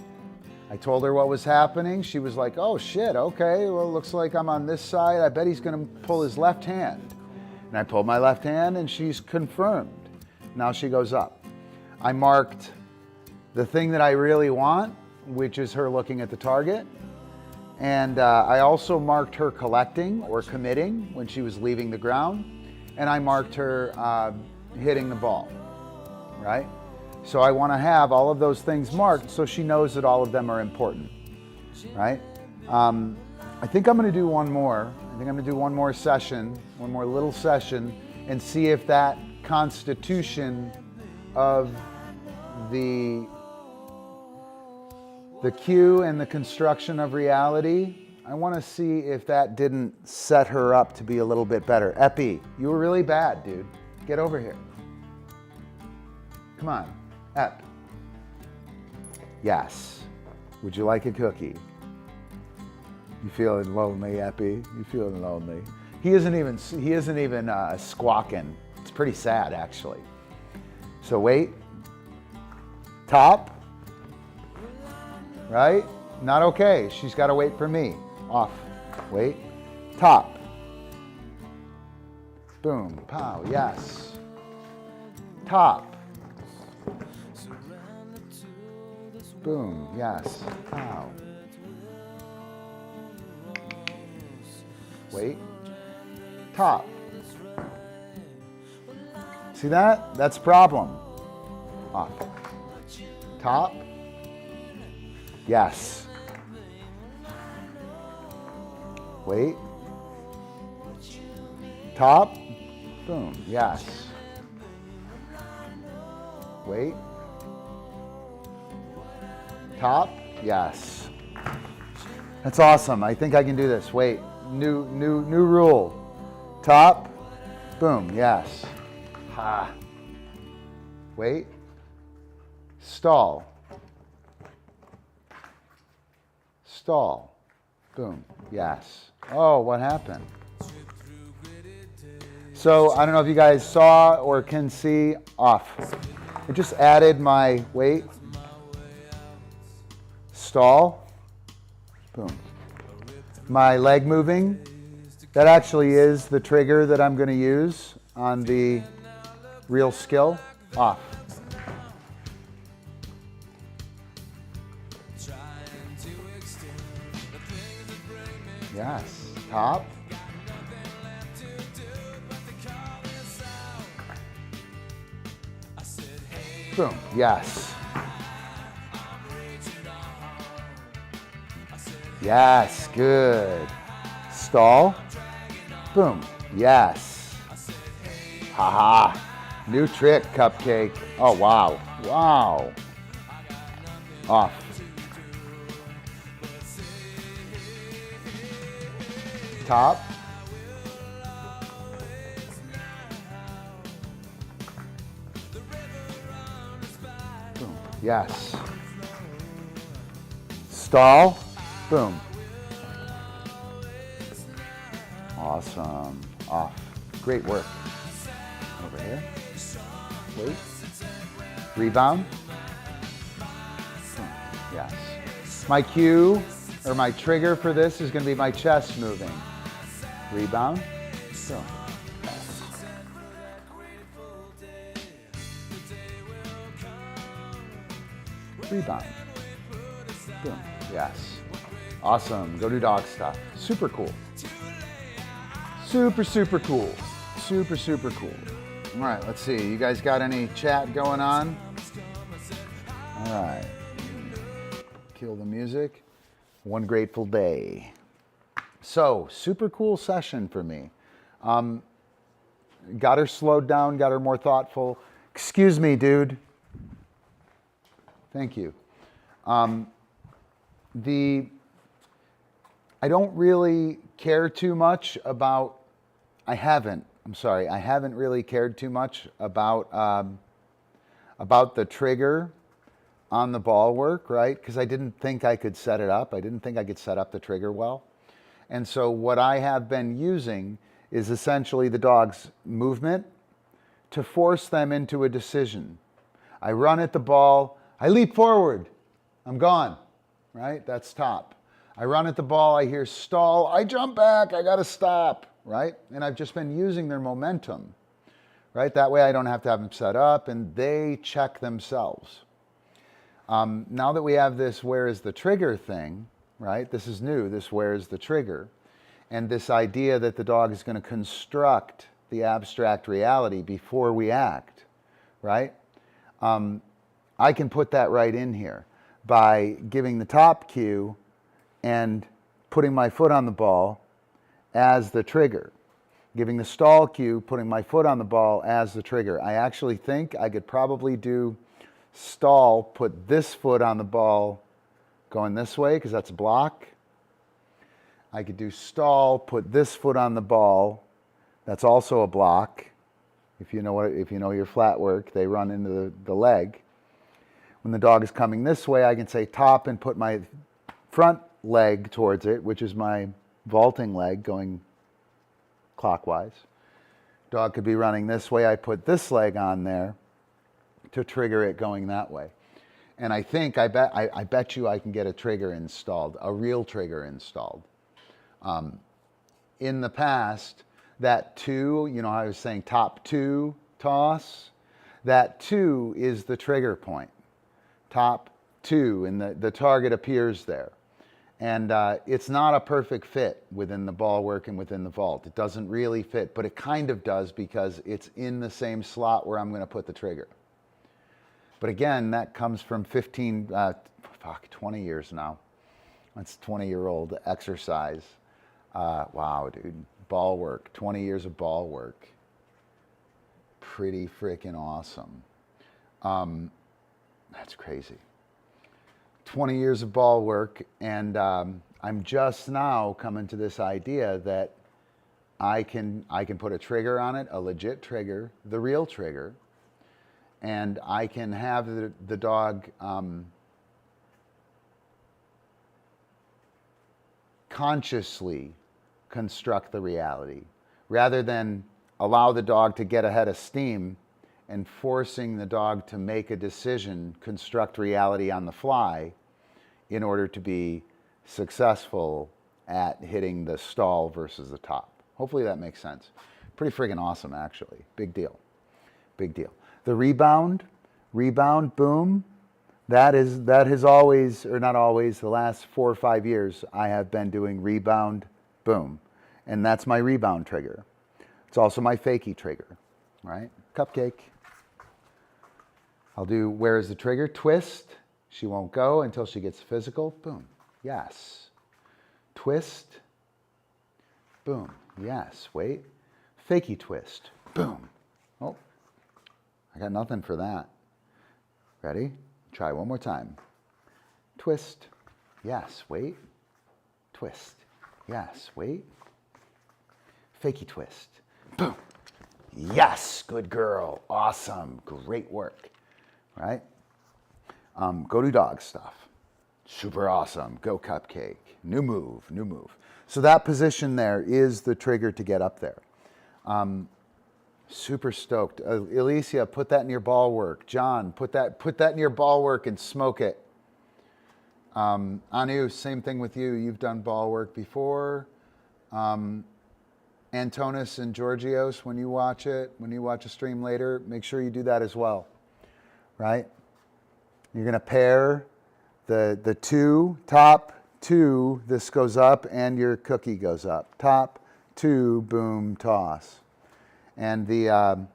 I told her what was happening. She was like, oh shit, okay, well, it looks like I'm on this side. I bet he's gonna pull his left hand. And I pulled my left hand and she's confirmed. Now she goes up. I marked the thing that I really want, which is her looking at the target. And I also marked her collecting or committing when she was leaving the ground. And I marked her hitting the ball, right? So I want to have all of those things marked so she knows that all of them are important, right? I think I'm going to do one more. I think I'm going to do one more session, one more little session, and see if that constitution of the cue and the construction of reality, I want to see if that didn't set her up to be a little bit better. Epi, you were really bad, dude. Get over here. Come on. Ep. Yes. Would you like a cookie? You feeling lonely, Epi? You feeling lonely? He isn't even squawking. It's pretty sad, actually. So wait. Top. Right? Not okay. She's got to wait for me. Off. Wait. Top. Boom. Pow. Yes. Top. Boom, yes. Pow. Wait. Top. See that? That's problem. Off. Top. Yes. Wait. Top. Boom, yes. Wait. Top, yes. That's awesome. I think I can do this. Wait, new rule. Top, boom, yes. Ha. Wait. Stall. Stall. Boom, yes. Oh, what happened? So I don't know if you guys saw or can see off. I just added my weight, stall, boom. My leg moving, that actually is the trigger that I'm going to use on the real skill, off. Yes, top. Boom, yes. Yes, good. Stall. Boom, yes. Haha. New trick, Cupcake. Oh, wow. Wow. Off. Top. Boom. Yes. Stall. Boom. Awesome. Off. Great work. Over here. Wait. Rebound. Boom. Yes. My cue or my trigger for this is going to be my chest moving. Rebound. Boom. Yes. Rebound. Boom. Yes. Awesome. Go do dog stuff. Super cool. Super, super cool. Super, super cool. All right, let's see. You guys got any chat going on? All right. Kill the music. One grateful day. So, super cool session for me. Got her slowed down, got her more thoughtful. Excuse me, dude. Thank you. I don't really care too much about, I haven't really cared too much about the trigger on the ball work, right? Because I didn't think I could set it up. I didn't think I could set up the trigger well. And so what I have been using is essentially the dog's movement to force them into a decision. I run at the ball, I leap forward, I'm gone, right? That's top. I run at the ball, I hear stall, I jump back, I gotta stop, right? And I've just been using their momentum, right? That way I don't have to have them set up and they check themselves. Now that we have this where is the trigger thing, right? This is new, this where is the trigger. And this idea that the dog is gonna construct the abstract reality before we act, right? I can put that right in here by giving the top cue and putting my foot on the ball as the trigger. Giving the stall cue, putting my foot on the ball as the trigger. I actually think I could probably do stall, put this foot on the ball going this way because that's a block. I could do stall, put this foot on the ball. That's also a block. If you know your flat work, they run into the leg. When the dog is coming this way, I can say top and put my front leg towards it, which is my vaulting leg going clockwise. Dog could be running this way. I put this leg on there to trigger it going that way. And I bet you I can get a trigger installed, a real trigger installed. In the past, that 2, I was saying top 2 toss, that 2 is the trigger point. Top 2, and the target appears there. And it's not a perfect fit within the ball work and within the vault. It doesn't really fit, but it kind of does because it's in the same slot where I'm going to put the trigger. But again, that comes from 20 years now. That's 20-year-old exercise. Wow, dude, ball work, 20 years of ball work. Pretty freaking awesome. That's crazy. 20 years of ball work, and I'm just now coming to this idea that I can put a trigger on it, a legit trigger, the real trigger, and I can have the dog consciously construct the reality rather than allow the dog to get ahead of steam and forcing the dog to make a decision, construct reality on the fly in order to be successful at hitting the stall versus the top. Hopefully that makes sense. Pretty friggin' awesome, actually. Big deal. Big deal. The rebound, boom, that has always, or not always, the last 4 or 5 years, I have been doing rebound, boom. And that's my rebound trigger. It's also my fakie trigger, right? Cupcake. I'll do, where is the trigger? Twist. She won't go until she gets physical. Boom. Yes. Twist. Boom. Yes. Wait. Fakie twist. Boom. Oh, I got nothing for that. Ready? Try one more time. Twist. Yes. Wait. Twist. Yes. Wait. Fakie twist. Boom. Yes. Good girl. Awesome. Great work. Right? Go do dog stuff. Super awesome. Go cupcake. New move. New move. So that position there is the trigger to get up there. Super stoked. Alicia, put that in your ball work. John, put that in your ball work and smoke it. Anu, same thing with you. You've done ball work before. Antonis and Georgios, when you watch it, when you watch a stream later, make sure you do that as well. Right? You're going to pair the two, top, two, this goes up, and your cookie goes up. Top, two, boom, toss. And the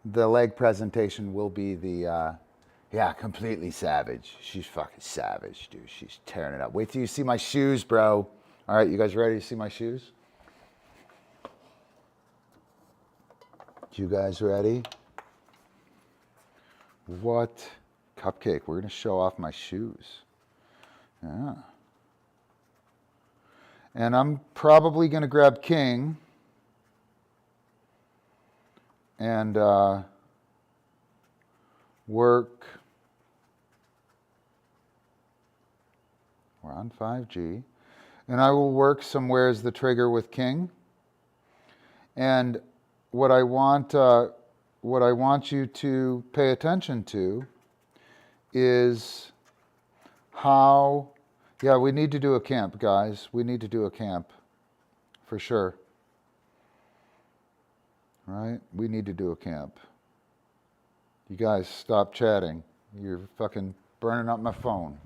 leg presentation will be the, yeah, completely savage. She's fucking savage, dude. She's tearing it up. Wait till you see my shoes, bro. All right, you guys ready to see my shoes? You guys ready? What? Cupcake, we're going to show off my shoes. Yeah. And I'm probably going to grab King and work. We're on 5G. And I will work some where's the trigger with King. And what I want you to pay attention to is how, yeah, we need to do a camp, guys. We need to do a camp for sure. Right? We need to do a camp. You guys stop chatting. You're fucking burning up my phone.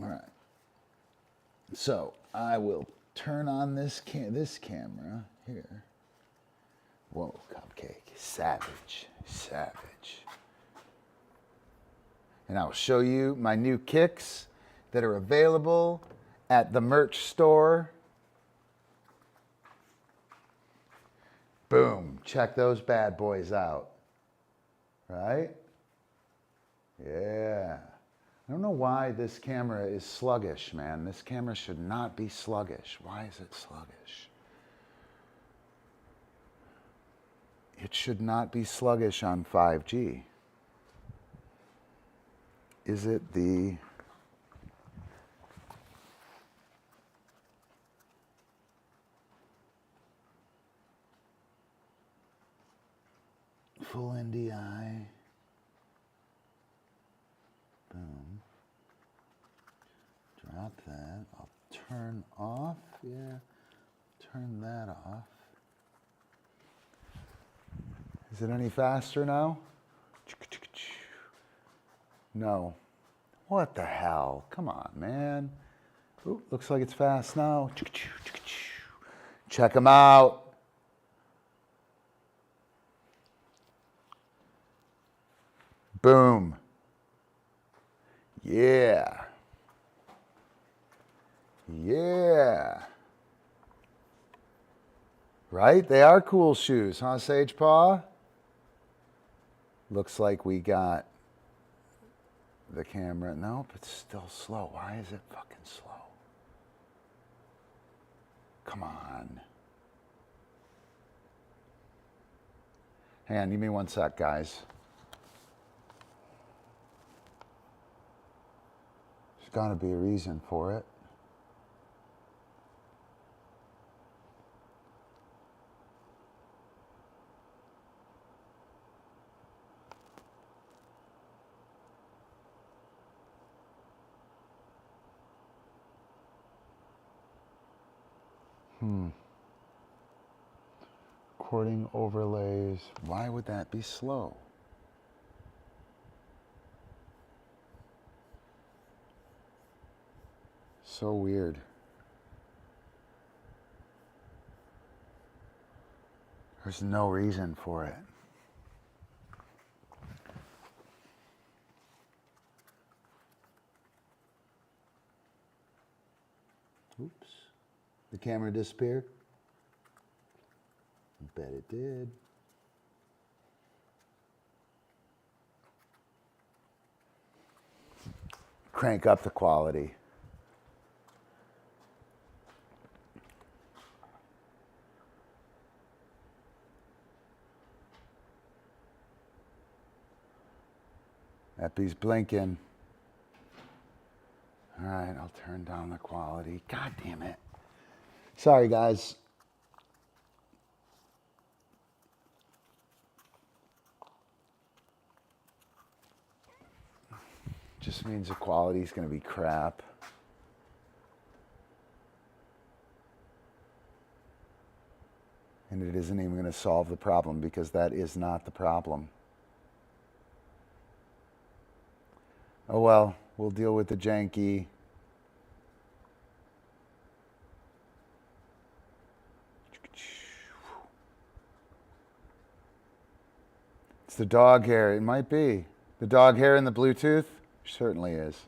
All right. So I will turn on this camera here. Whoa, Cupcake. Savage. Savage. And I'll show you my new kicks that are available at the merch store. Boom. Check those bad boys out. Right? Yeah. I don't know why this camera is sluggish, man. This camera should not be sluggish. Why is it sluggish? It should not be sluggish on 5G. Is it the... full NDI? Boom. Drop that. I'll turn off. Yeah. Turn that off. Is it any faster now? No. What the hell? Come on, man. Ooh, looks like it's fast now. Check them out. Boom. Yeah. Yeah. Right? They are cool shoes, huh, Sage Paw? Looks like we got the camera. Nope, it's still slow. Why is it fucking slow? Come on. Hang on, give me one sec, guys. There's got to be a reason for it. Recording overlays. Why would that be slow? So weird. There's no reason for it. Oops. The camera disappeared? I bet it did. Crank up the quality. Epi's blinking. All right, I'll turn down the quality. God damn it. Sorry, guys. Just means the quality's going to be crap. And it isn't even going to solve the problem because that is not the problem. Oh well, we'll deal with the janky. It's the dog hair. It might be. The dog hair in the Bluetooth? Certainly is.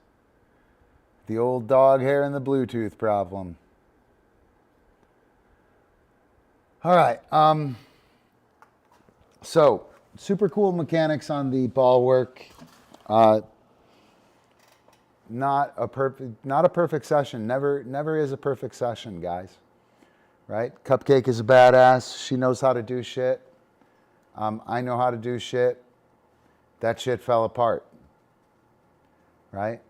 The old dog hair and the Bluetooth problem. All right. So, super cool mechanics on the ball work. Not a perfect session. Never is a perfect session, guys. Right? Cupcake is a badass. She knows how to do shit. I know how to do shit. That shit fell apart. Right?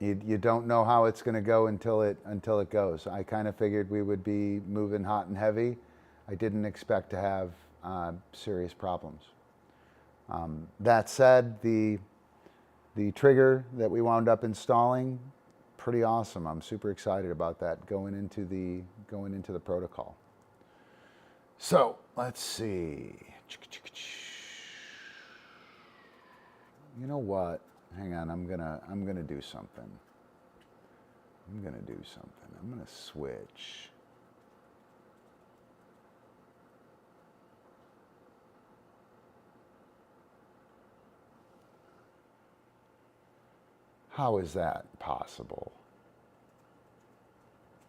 You don't know how it's going to go until it goes. I kind of figured we would be moving hot and heavy. I didn't expect to have serious problems. That said, the trigger that we wound up installing, pretty awesome. I'm super excited about that going into the protocol. So let's see. You know what? Hang on. I'm gonna do something. I'm gonna switch. How is that possible?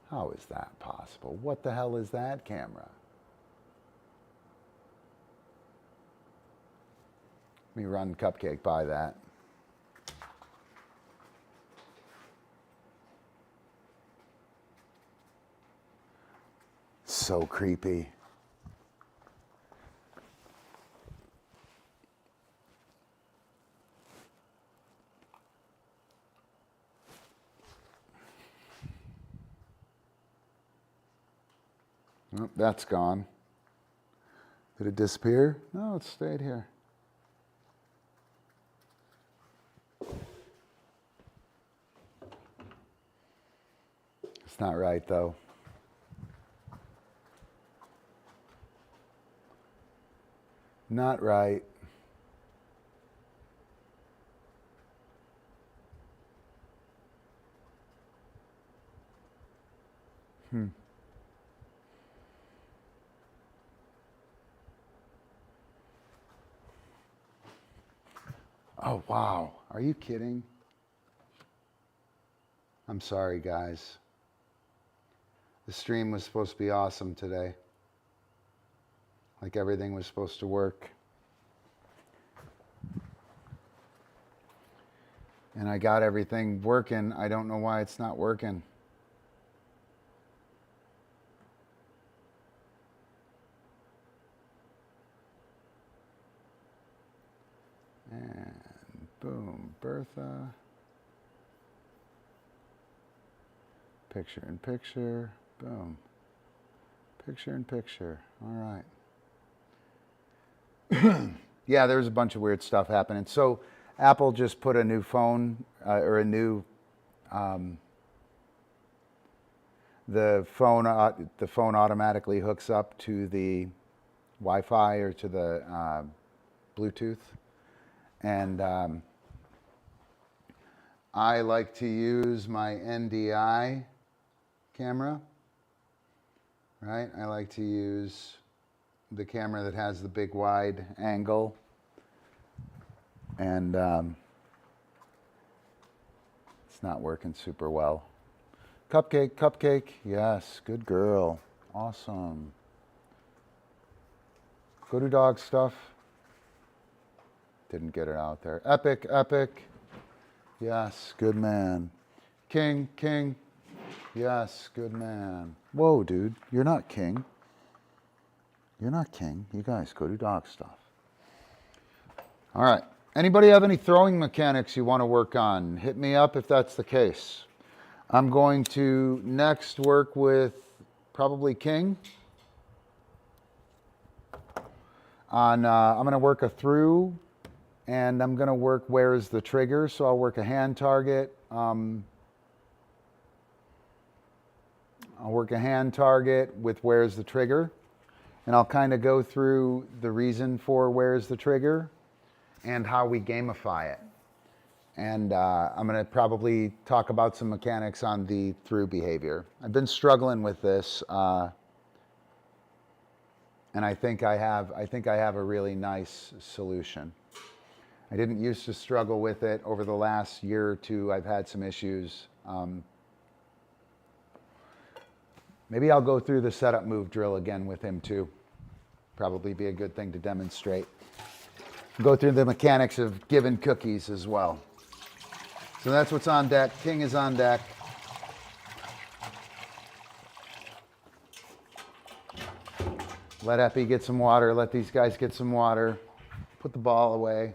How is that possible? What the hell is that camera? Let me run Cupcake by that. So creepy. Oh, that's gone. Did it disappear? No, it stayed here. It's not right, though. Not right. Oh, wow. Are you kidding? I'm sorry, guys. The stream was supposed to be awesome today. Like everything was supposed to work. And I got everything working. I don't know why it's not working. And boom, Bertha. Picture in picture, boom. Picture in picture, all right. Yeah, there's a bunch of weird stuff happening. So Apple just put a new phone or a new the phone automatically hooks up to the Wi-Fi or to the Bluetooth. And I like to use my NDI camera, right? I like to use the camera that has the big wide angle. And it's not working super well. Cupcake, Cupcake, yes, good girl, awesome. Go to dog stuff. Didn't get it out there. Epic, Epic, yes, good man. King, King, yes, good man. Whoa, dude, you're not King. You're not King. You guys go to dog stuff. All right. Anybody have any throwing mechanics you want to work on? Hit me up if that's the case. I'm going to next work with probably King. I'm going to work a through, and I'm going to work where's the trigger. So I'll work a hand target. I'll work a hand target with where's the trigger. And I'll kind of go through the reason for where's the trigger and how we gamify it. And I'm going to probably talk about some mechanics on the through behavior. I've been struggling with this, and I think I have a really nice solution. I didn't used to struggle with it. Over the last year or two, I've had some issues. Maybe I'll go through the setup move drill again with him too. Probably be a good thing to demonstrate. Go through the mechanics of giving cookies as well. So that's what's on deck. King is on deck. Let Epi get some water. Let these guys get some water. Put the ball away.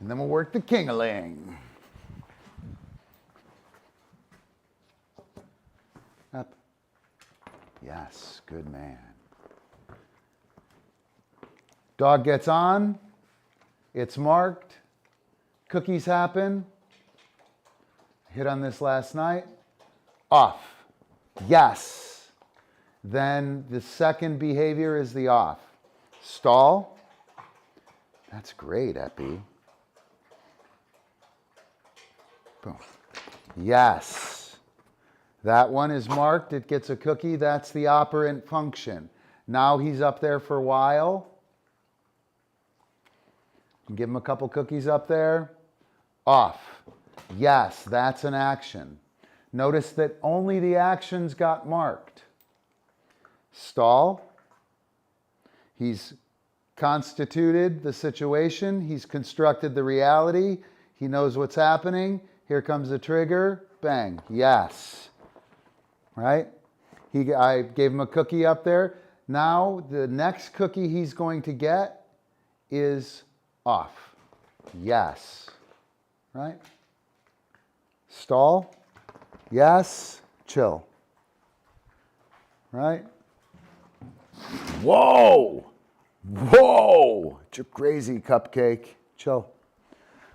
And then we'll work the king-a-ling. Up. Yes, good man. Dog gets on. It's marked. Cookies happen. Hit on this last night. Off. Yes. Then the second behavior is the off. Stall. That's great, Epi. Boom. Yes. That one is marked. It gets a cookie. That's the operant function. Now he's up there for a while. Give him a couple cookies up there. Off. Yes, that's an action. Notice that only the actions got marked. Stall. He's constituted the situation. He's constructed the reality. He knows what's happening. Here comes the trigger. Bang. Yes. Right? I gave him a cookie up there. Now the next cookie he's going to get is off. Yes. Right? Stall. Yes. Chill. Right? Whoa! Whoa! You're crazy, Cupcake. Chill.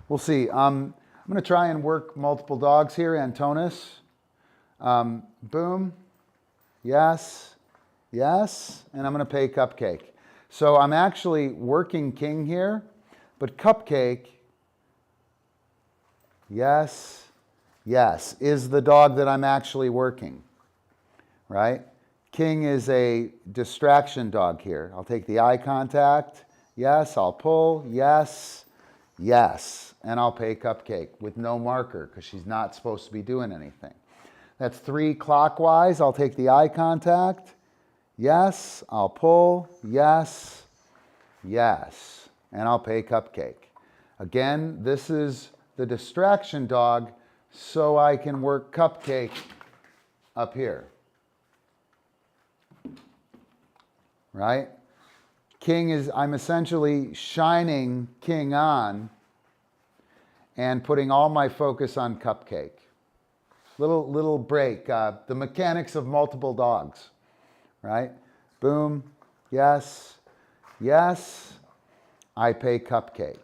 We'll see. I'm going to try and work multiple dogs here. Antonis. Boom. Yes. Yes. And I'm going to pay Cupcake. So I'm actually working King here, but Cupcake, yes, yes, is the dog that I'm actually working, right? King is a distraction dog here. I'll take the eye contact. Yes, I'll pull. Yes, yes. And I'll pay Cupcake with no marker because she's not supposed to be doing anything. That's 3 clockwise. I'll take the eye contact. Yes, I'll pull. Yes, yes. And I'll pay Cupcake. Again, this is the distraction dog so I can work Cupcake up here. Right? King is, I'm essentially shining King on and putting all my focus on Cupcake. Little break. The mechanics of multiple dogs. Right? Boom. Yes. Yes. I pay Cupcake.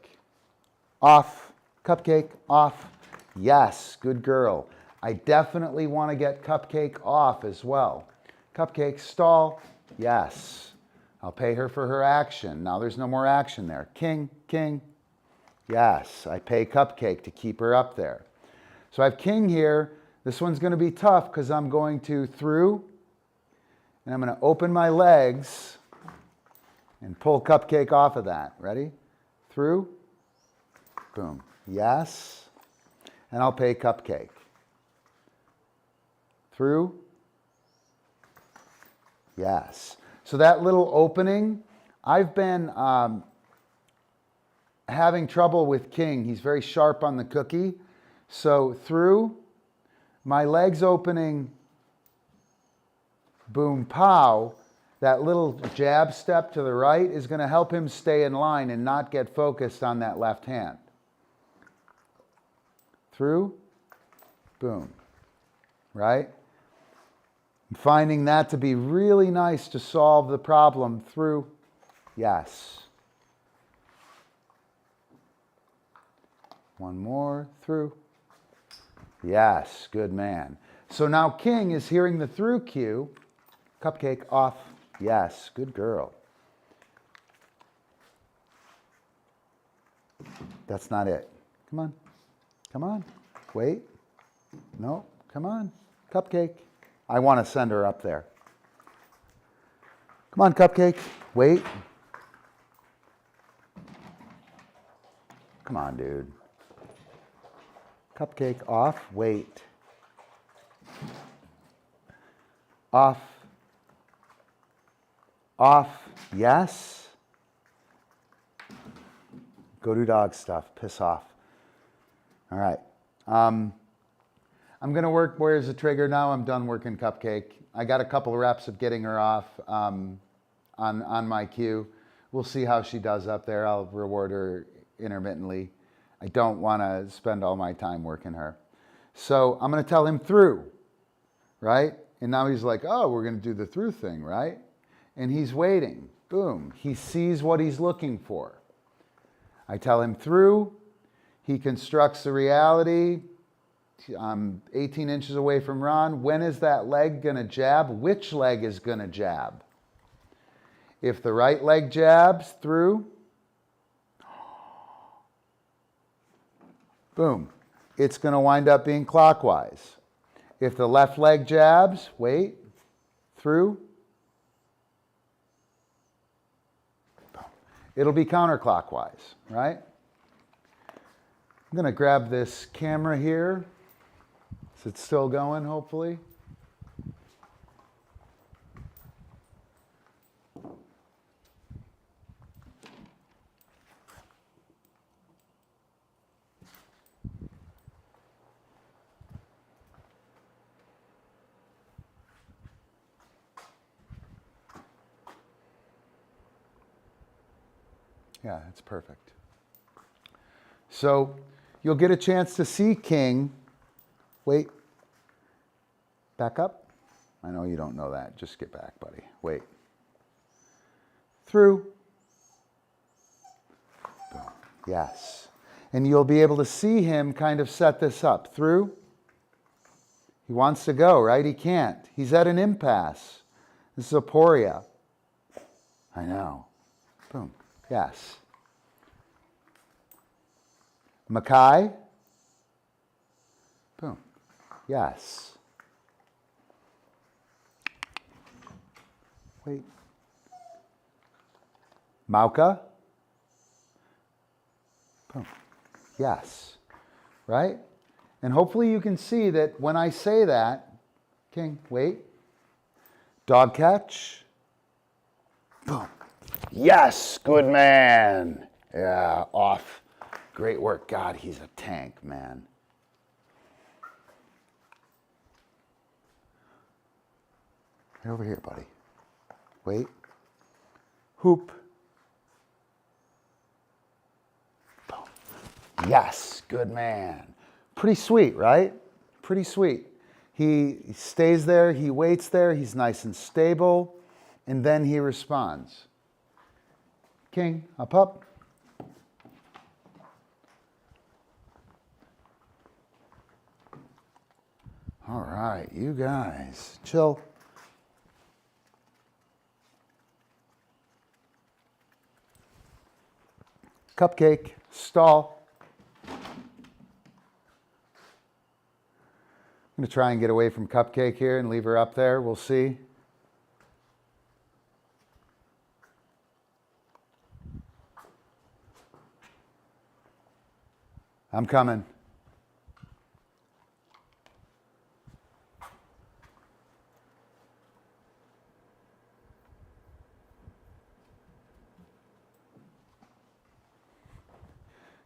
Off. Cupcake. Off. Yes. Good girl. I definitely want to get Cupcake off as well. Cupcake, stall. Yes. I'll pay her for her action. Now there's no more action there. King, king. Yes, I pay Cupcake to keep her up there. So I have king here. This one's going to be tough because I'm going to through, and I'm going to open my legs and pull Cupcake off of that. Ready? Through. Boom. Yes. And I'll pay Cupcake. Through. Yes. So that little opening, I've been having trouble with king. He's very sharp on the cookie. So through, my legs opening, boom, pow, that little jab step to the right is going to help him stay in line and not get focused on that left hand. Through, boom, right? I'm finding that to be really nice to solve the problem through, yes. One more, through. Yes, good man. So now king is hearing the through cue. Cupcake off. Yes, good girl. That's not it. Come on. Come on. Wait. No, come on. Cupcake. I want to send her up there. Come on, Cupcake. Wait. Come on, dude. Cupcake off. Wait. Off. Off. Yes. Go do dog stuff. Piss off. All right. I'm going to work where's the trigger now. I'm done working Cupcake. I got a couple of reps of getting her off on my cue. We'll see how she does up there. I'll reward her intermittently. I don't want to spend all my time working her. So I'm going to tell him through, right? And now he's like, oh, we're going to do the through thing, right? And he's waiting. Boom. He sees what he's looking for. I tell him through. He constructs the reality. I'm 18 inches away from Ron. When is that leg going to jab? Which leg is going to jab? If the right leg jabs through, boom, it's going to wind up being clockwise. If the left leg jabs, wait, through, boom, it'll be counterclockwise, right? I'm going to grab this camera here. Is it still going, hopefully? Yeah, it's perfect. So you'll get a chance to see king. Wait. Back up. I know you don't know that. Just get back, buddy. Wait. Through. Boom. Yes. And you'll be able to see him kind of set this up. Through. He wants to go, right? He can't. He's at an impasse. This is aporia. I know. Boom. Yes. Mackay. Boom. Yes. Wait. Mauka. Boom. Yes. Right? And hopefully you can see that when I say that, king, wait. Dog catch. Boom. Yes, good man. Yeah, off. Great work. God, he's a tank, man. Right over here, buddy. Wait. Hoop. Boom. Yes, good man. Pretty sweet, right? Pretty sweet. He stays there, he waits there, he's nice and stable, and then he responds. King, up. All right, you guys, chill. Cupcake, stall. I'm going to try and get away from Cupcake here and leave her up there. We'll see. I'm coming.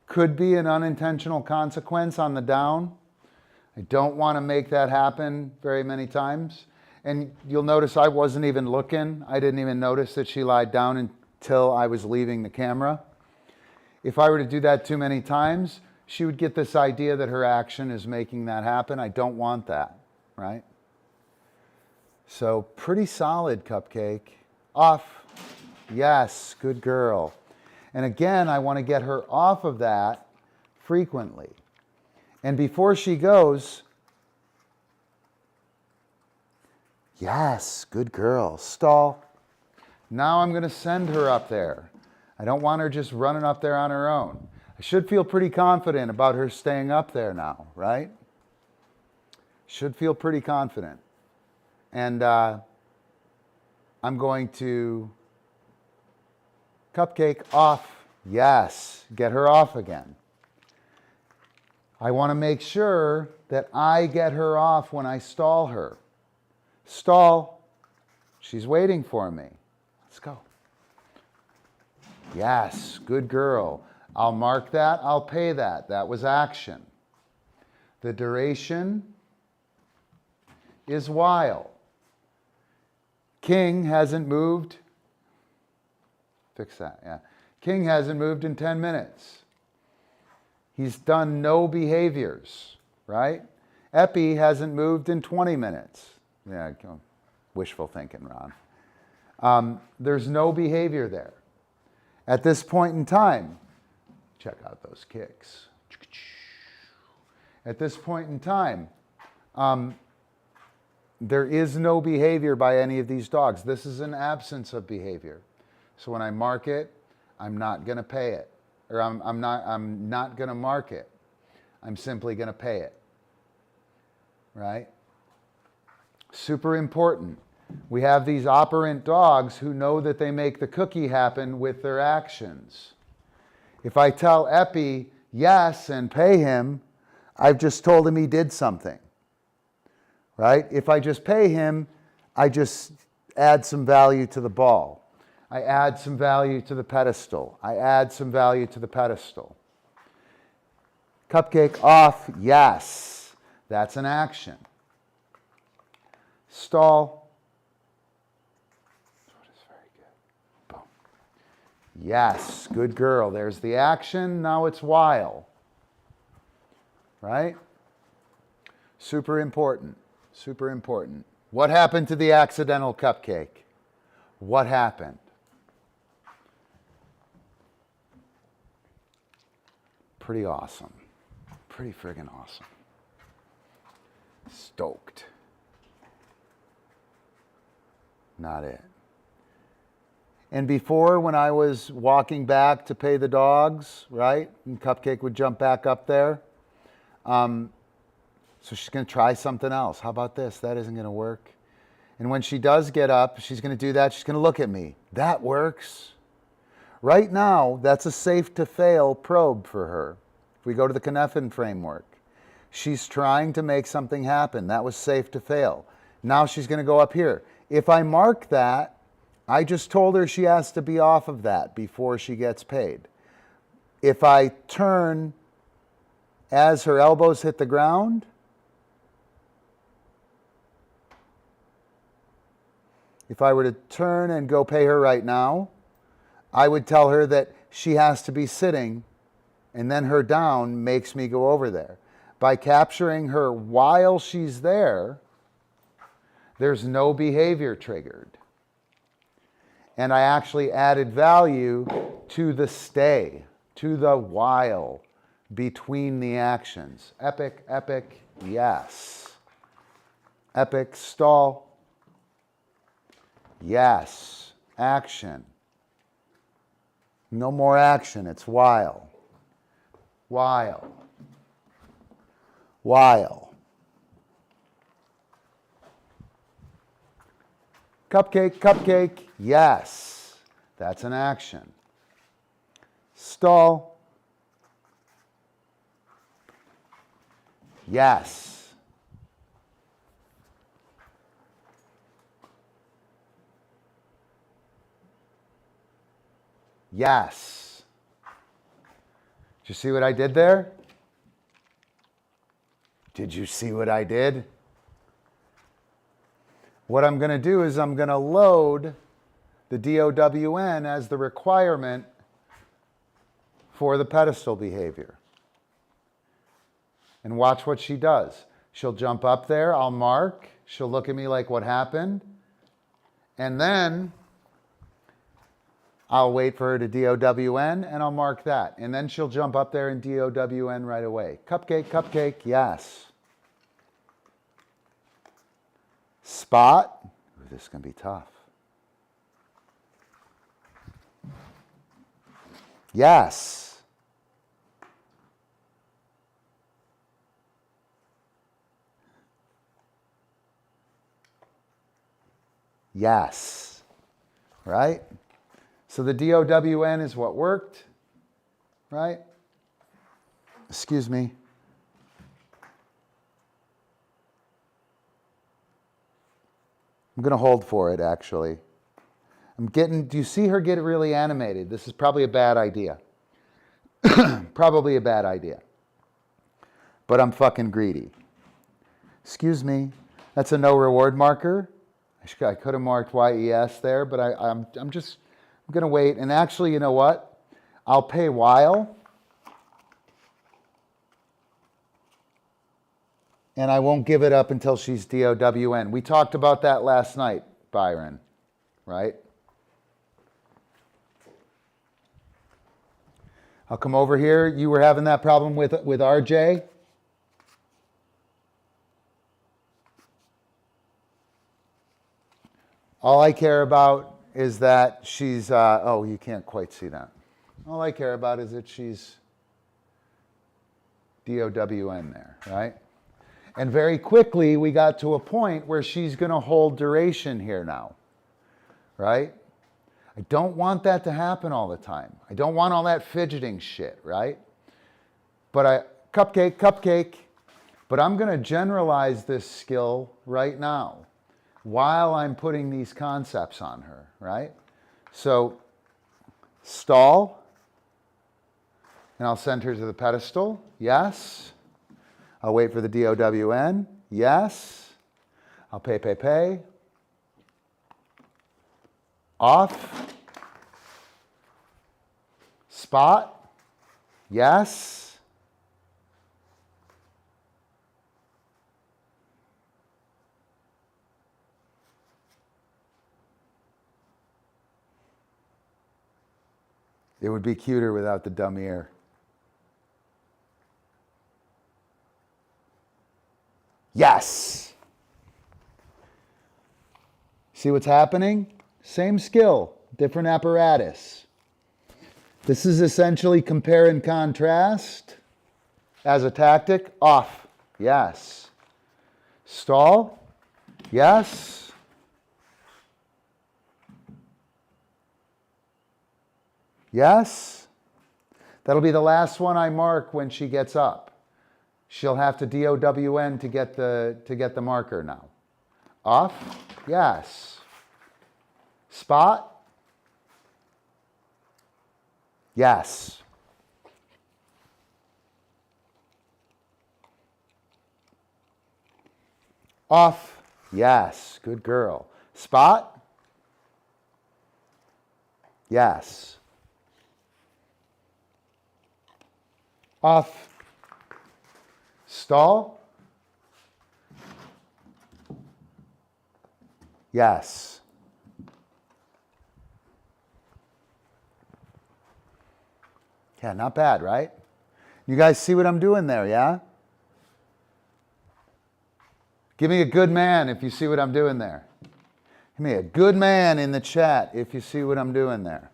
Could be an unintentional consequence on the down. I don't want to make that happen very many times. And you'll notice I wasn't even looking. I didn't even notice that she lied down until I was leaving the camera. If I were to do that too many times, she would get this idea that her action is making that happen. I don't want that, right? So pretty solid, Cupcake. Off. Yes, good girl. And again, I want to get her off of that frequently. And before she goes, yes, good girl, stall. Now I'm going to send her up there. I don't want her just running up there on her own. I should feel pretty confident about her staying up there now, right? Should feel pretty confident. And I'm going to Cupcake off. Yes, get her off again. I want to make sure that I get her off when I stall her. Stall. She's waiting for me. Let's go. Yes, good girl. I'll mark that. I'll pay that. That was action. The duration is while. King hasn't moved. Fix that, yeah. King hasn't moved in 10 minutes. He's done no behaviors, right? Epi hasn't moved in 20 minutes. Yeah, wishful thinking, Ron. There's no behavior there. At this point in time, check out those kicks. At this point in time, there is no behavior by any of these dogs. This is an absence of behavior. So when I mark it, I'm not going to pay it. Or I'm not going to mark it. I'm simply going to pay it. Right? Super important. We have these operant dogs who know that they make the cookie happen with their actions. If I tell Epi yes and pay him, I've just told him he did something. Right? If I just pay him, I just add some value to the ball. I add some value to the pedestal. I add some value to the pedestal. Cupcake off, yes. That's an action. Stall. That is very good. Boom. Yes, good girl. There's the action. Now it's while. Right? Super important. Super important. What happened to the accidental Cupcake? What happened? Pretty awesome. Pretty friggin' awesome. Stoked. Not it. And before, when I was walking back to pay the dogs, right? And Cupcake would jump back up there. So she's going to try something else. How about this? That isn't going to work. And when she does get up, she's going to do that. She's going to look at me. That works. Right now, that's a safe to fail probe for her. If we go to the Knephen framework, she's trying to make something happen. That was safe to fail. Now she's going to go up here. If I mark that, I just told her she has to be off of that before she gets paid. If I turn as her elbows hit the ground, if I were to turn and go pay her right now, I would tell her that she has to be sitting, and then her down makes me go over there. By capturing her while she's there, there's no behavior triggered. And I actually added value to the stay, to the while between the actions. Epic, epic, yes. Epic. Stall. Yes. Action. No more action. It's while. While. While. Cupcake, cupcake. Yes. That's an action. Stall. Yes. Yes. Did you see what I did there? Did you see what I did? What I'm going to do is I'm going to load the DOWN as the requirement for the pedestal behavior. And watch what she does. She'll jump up there, I'll mark, she'll look at me like what happened, and then I'll wait for her to DOWN and I'll mark that. And then she'll jump up there and DOWN right away. Cupcake, cupcake, yes. Spot. Ooh, this is going to be tough. Yes. Yes. Right? So the DOWN is what worked, right? Excuse me. I'm going to hold for it, actually. Do you see her get really animated? This is probably a bad idea. Probably a bad idea. But I'm fucking greedy. Excuse me. That's a no reward marker. I could have marked YES there, but I'm going to wait. And actually, you know what? I'll pay while. And I won't give it up until she's DOWN. We talked about that last night, Byron, right? I'll come over here. You were having that problem with RJ? All I care about is that she's, oh, you can't quite see that. All I care about is that she's DOWN there, right? And very quickly, we got to a point where she's going to hold duration here now, right? I don't want that to happen all the time. I don't want all that fidgeting shit, right? But cupcake, cupcake. But I'm going to generalize this skill right now while I'm putting these concepts on her, right? So stall, and I'll send her to the pedestal. Yes. I'll wait for the DOWN. Yes. I'll pay. Off. Spot. Yes. It would be cuter without the dumb ear. Yes. See what's happening? Same skill, different apparatus. This is essentially compare and contrast as a tactic. Off. Yes. Stall. Yes. Yes. That'll be the last one I mark when she gets up. She'll have to DOWN to get the marker now. Off. Yes. Spot. Yes. Off. Yes. Good girl. Spot. Yes. Off. Stall. Yes. Yeah, not bad, right? You guys see what I'm doing there, yeah? Give me a good man if you see what I'm doing there. Give me a good man in the chat if you see what I'm doing there.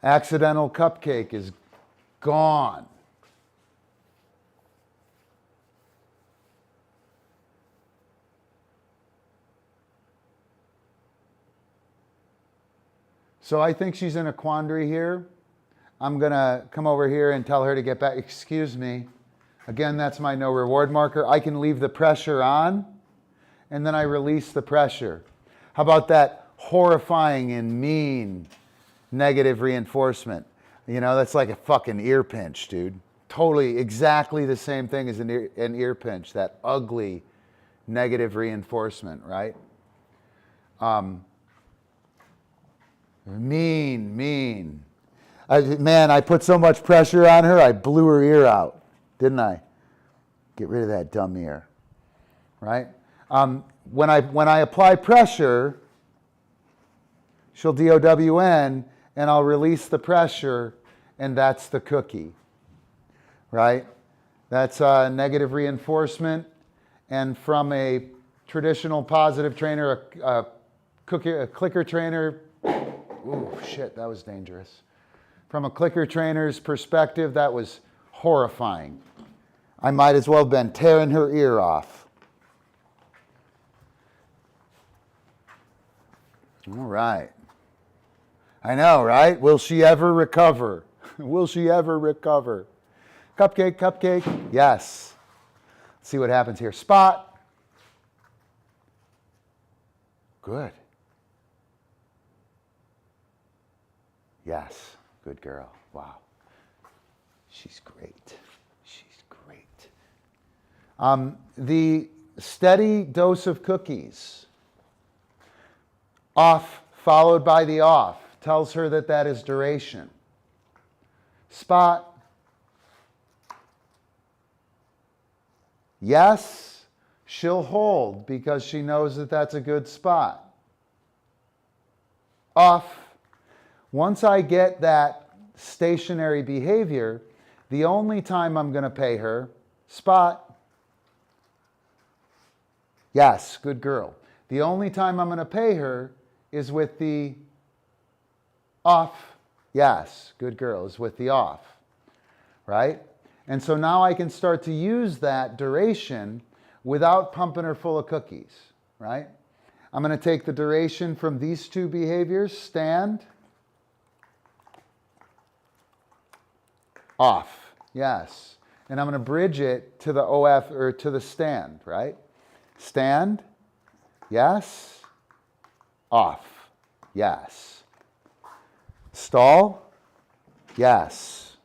Accidental cupcake is gone. So I think she's in a quandary here. I'm going to come over here and tell her to get back. Excuse me. Again, that's my no reward marker. I can leave the pressure on, and then I release the pressure. How about that horrifying and mean negative reinforcement? You know, that's like a fucking ear pinch, dude. Totally exactly the same thing as an ear pinch, that ugly negative reinforcement, right? Mean. Man, I put so much pressure on her, I blew her ear out, didn't I? Get rid of that dumb ear, right? When I apply pressure, she'll DOWN, and I'll release the pressure, and that's the cookie, right? That's negative reinforcement, and from a traditional positive trainer, a clicker trainer, ooh, shit, that was dangerous. From a clicker trainer's perspective, that was horrifying. I might as well have been tearing her ear off. All right. I know, right? Will she ever recover? Will she ever recover? Cupcake, cupcake. Yes. Let's see what happens here. Spot. Good. Yes. Good girl. Wow. She's great. She's great. The steady dose of cookies, off followed by the off, tells her that that is duration. Spot. Yes, she'll hold because she knows that that's a good spot. Off. Once I get that stationary behavior, the only time I'm going to pay her, spot. Yes, good girl. The only time I'm going to pay her is with the off. Yes, good girl, is with the off, right? And so now I can start to use that duration without pumping her full of cookies, right? I'm going to take the duration from these two behaviors, stand, off, yes. And I'm going to bridge it to the OF, or to the stand, right? Stand, yes. Off, yes. Stall, yes.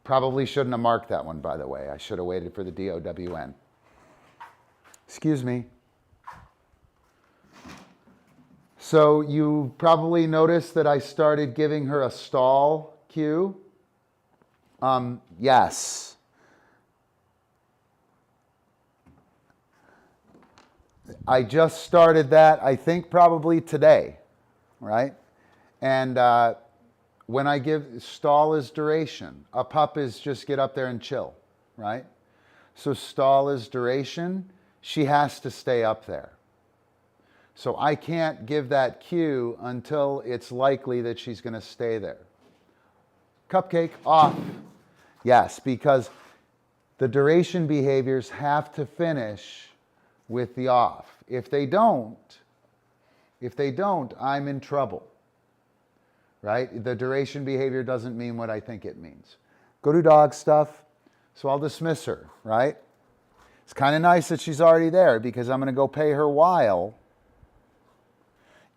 Probably shouldn't have marked that one, by the way. I should have waited for the DOWN. Excuse me. So you probably noticed that I started giving her a stall cue. Yes. I just started that, I think probably today, right? And when I give, stall is duration. A pup is just get up there and chill, right? So stall is duration. She has to stay up there. So I can't give that cue until it's likely that she's going to stay there. Cupcake, off. Yes, because the duration behaviors have to finish with the off. If they don't, I'm in trouble, right? The duration behavior doesn't mean what I think it means. Go to dog stuff, so I'll dismiss her, right? It's kind of nice that she's already there because I'm going to go pay her while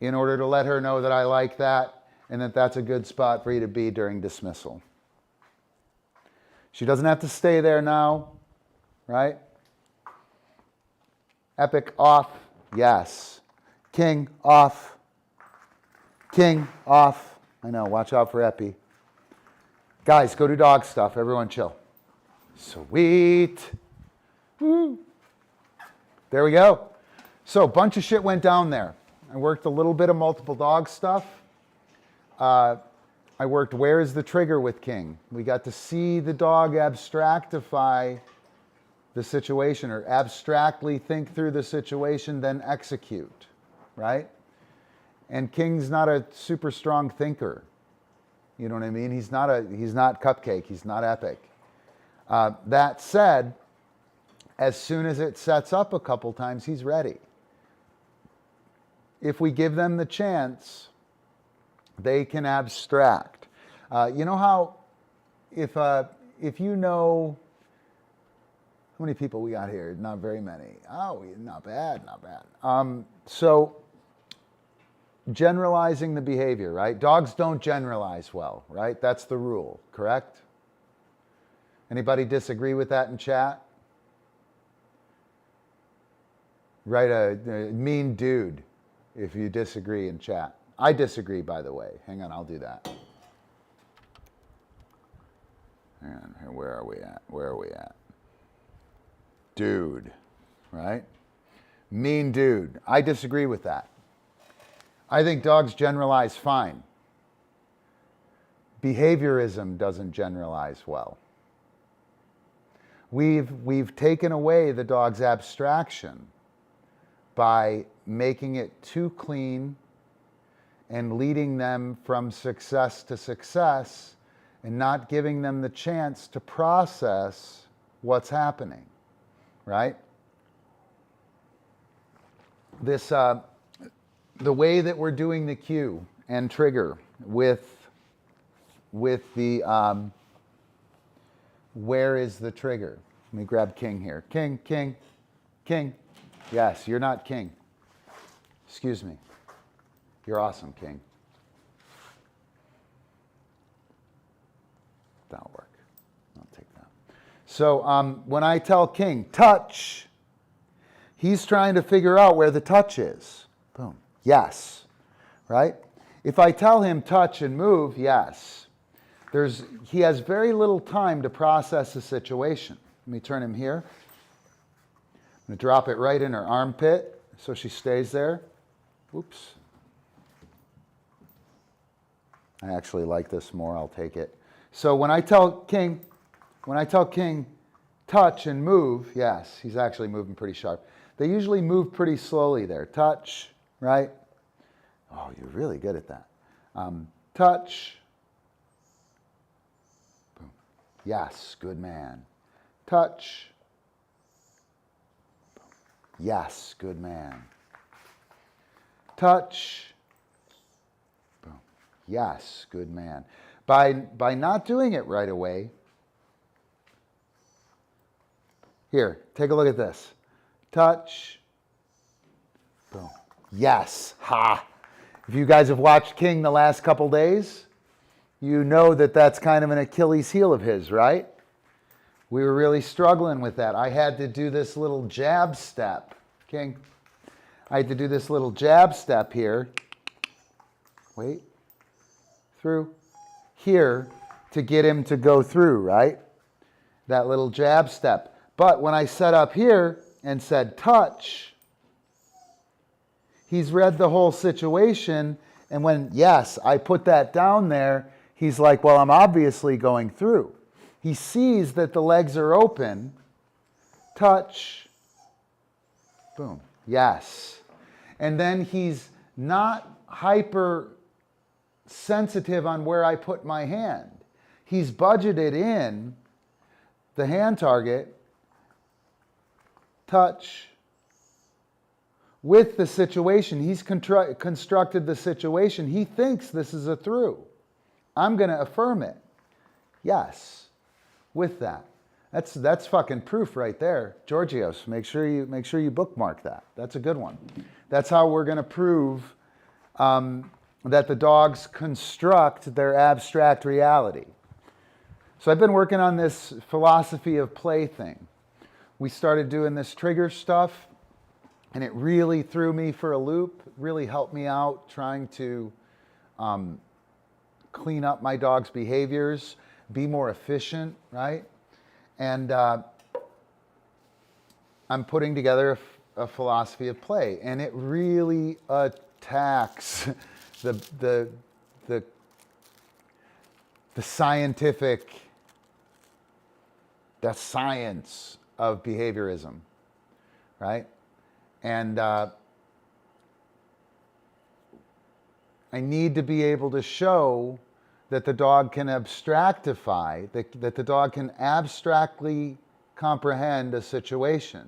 in order to let her know that I like that and that that's a good spot for you to be during dismissal. She doesn't have to stay there now, right? Epic, off, yes. King, off. King, off. I know, watch out for Epi. Guys, go do dog stuff. Everyone chill. Sweet. Woo. There we go. So a bunch of shit went down there. I worked a little bit of multiple dog stuff. I worked where is the trigger with King. We got to see the dog abstractify the situation, or abstractly think through the situation, then execute, right? And King's not a super strong thinker. You know what I mean? He's not Cupcake. He's not Epic. That said, as soon as it sets up a couple times, he's ready. If we give them the chance, they can abstract. You know how, if you know, how many people we got here? Not very many. Oh, not bad, not bad. So generalizing the behavior, right? Dogs don't generalize well, right? That's the rule, correct? Anybody disagree with that in chat? Write a mean dude if you disagree in chat. I disagree, by the way. Hang on, I'll do that. Hang on, here, where are we at? Where are we at? Dude, right? Mean dude. I disagree with that. I think dogs generalize fine. Behaviorism doesn't generalize well. We've taken away the dog's abstraction by making it too clean and leading them from success to success and not giving them the chance to process what's happening, right? This, the way that we're doing the cue and trigger with the, where is the trigger? Let me grab King here. King, King, King. Yes, you're not King. Excuse me. You're awesome, King. That'll work. I'll take that. So when I tell King, touch, he's trying to figure out where the touch is. Boom. Yes. Right? If I tell him touch and move, yes. He has very little time to process the situation. Let me turn him here. I'm going to drop it right in her armpit so she stays there. Oops. I actually like this more. I'll take it. So when I tell King, touch and move, yes, he's actually moving pretty sharp. They usually move pretty slowly there. Touch, right? Oh, you're really good at that. Touch. Boom. Yes, good man. Touch. Boom. Yes, good man. Touch. Boom. Yes, good man. By not doing it right away, here, take a look at this. Touch. Boom. Yes. Ha. If you guys have watched King the last couple days, you know that that's kind of an Achilles heel of his, right? We were really struggling with that. I had to do this little jab step. King. I had to do this little jab step here. Wait. Through. Here to get him to go through, right? That little jab step. But when I set up here and said touch, he's read the whole situation, and when, yes, I put that down there, he's like, well, I'm obviously going through. He sees that the legs are open. Touch. Boom. Yes. And then he's not hyper sensitive on where I put my hand. He's budgeted in the hand target, touch, with the situation. He's constructed the situation. He thinks this is a through. I'm going to affirm it. Yes, with that. That's fucking proof right there. Georgios, make sure you bookmark that. That's a good one. That's how we're going to prove that the dogs construct their abstract reality. So I've been working on this philosophy of play thing. We started doing this trigger stuff, and it really threw me for a loop, really helped me out trying to clean up my dog's behaviors, be more efficient, right? And I'm putting together a philosophy of play, and it really attacks the scientific, the science of behaviorism, right? And I need to be able to show that the dog can abstractify, that the dog can abstractly comprehend a situation,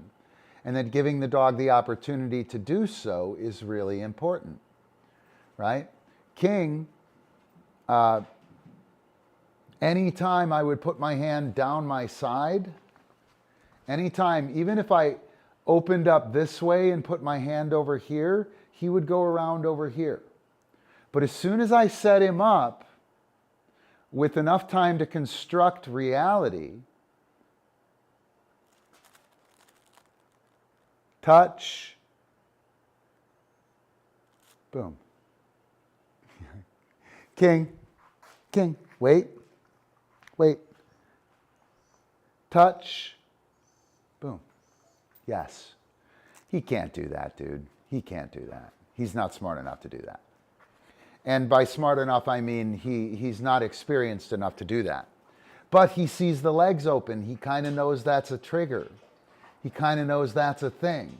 and that giving the dog the opportunity to do so is really important, right? King, anytime I would put my hand down my side, anytime, even if I opened up this way and put my hand over here, he would go around over here. But as soon as I set him up with enough time to construct reality, touch, boom. King, wait, touch, boom. Yes. He can't do that, dude. He can't do that. He's not smart enough to do that. And by smart enough, I mean he's not experienced enough to do that. But he sees the legs open. He kind of knows that's a trigger. He kind of knows that's a thing.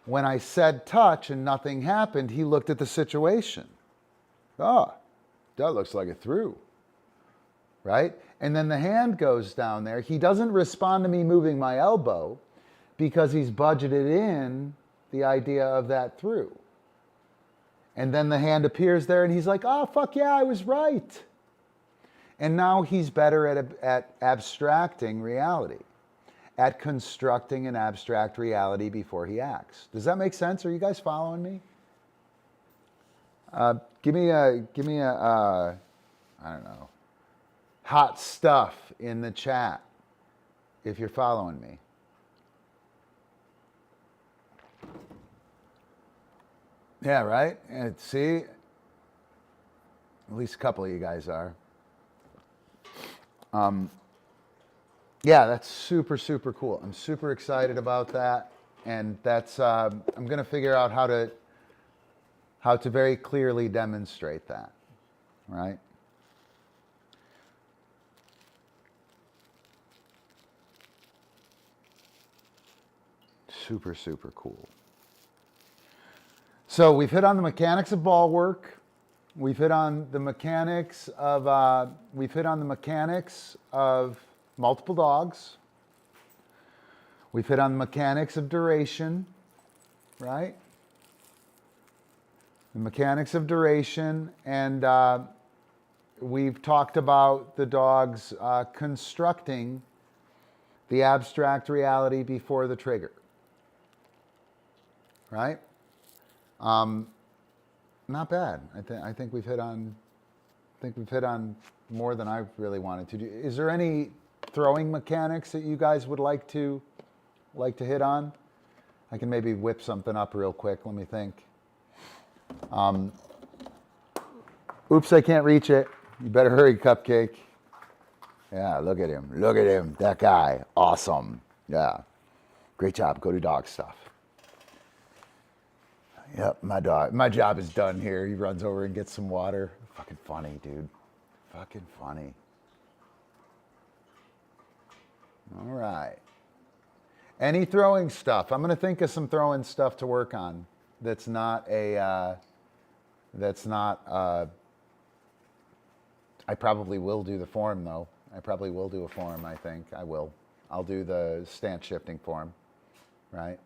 When I said touch and nothing happened, he looked at the situation. Oh, that looks like a through, right? And then the hand goes down there. He doesn't respond to me moving my elbow because he's budgeted in the idea of that through. And then the hand appears there and he's like, oh, fuck yeah, I was right. And now he's better at abstracting reality, at constructing an abstract reality before he acts. Does that make sense? Are you guys following me? Give me a I don't know, hot stuff in the chat if you're following me. Yeah, right? And see, at least a couple of you guys are. Yeah, that's super, super cool. I'm super excited about that. And that's, I'm going to figure out how to very clearly demonstrate that, right? Super, super cool. So we've hit on the mechanics of ball work. We've hit on the mechanics of multiple dogs. We've hit on the mechanics of duration, right? The mechanics of duration, and we've talked about the dogs constructing the abstract reality before the trigger, right? Not bad. I think we've hit on more than I really wanted to do. Is there any throwing mechanics that you guys would like to hit on? I can maybe whip something up real quick. Let me think. Oops, I can't reach it. You better hurry, Cupcake. Yeah, look at him. Look at him. That guy. Awesome. Yeah. Great job. Go to dog stuff. Yep, my job is done here. He runs over and gets some water. Fucking funny, dude. Fucking funny. All right. Any throwing stuff? I'm going to think of some throwing stuff to work on. That's not I probably will do the form though. I probably will do a form, I think. I will. I'll do the stance shifting form, right?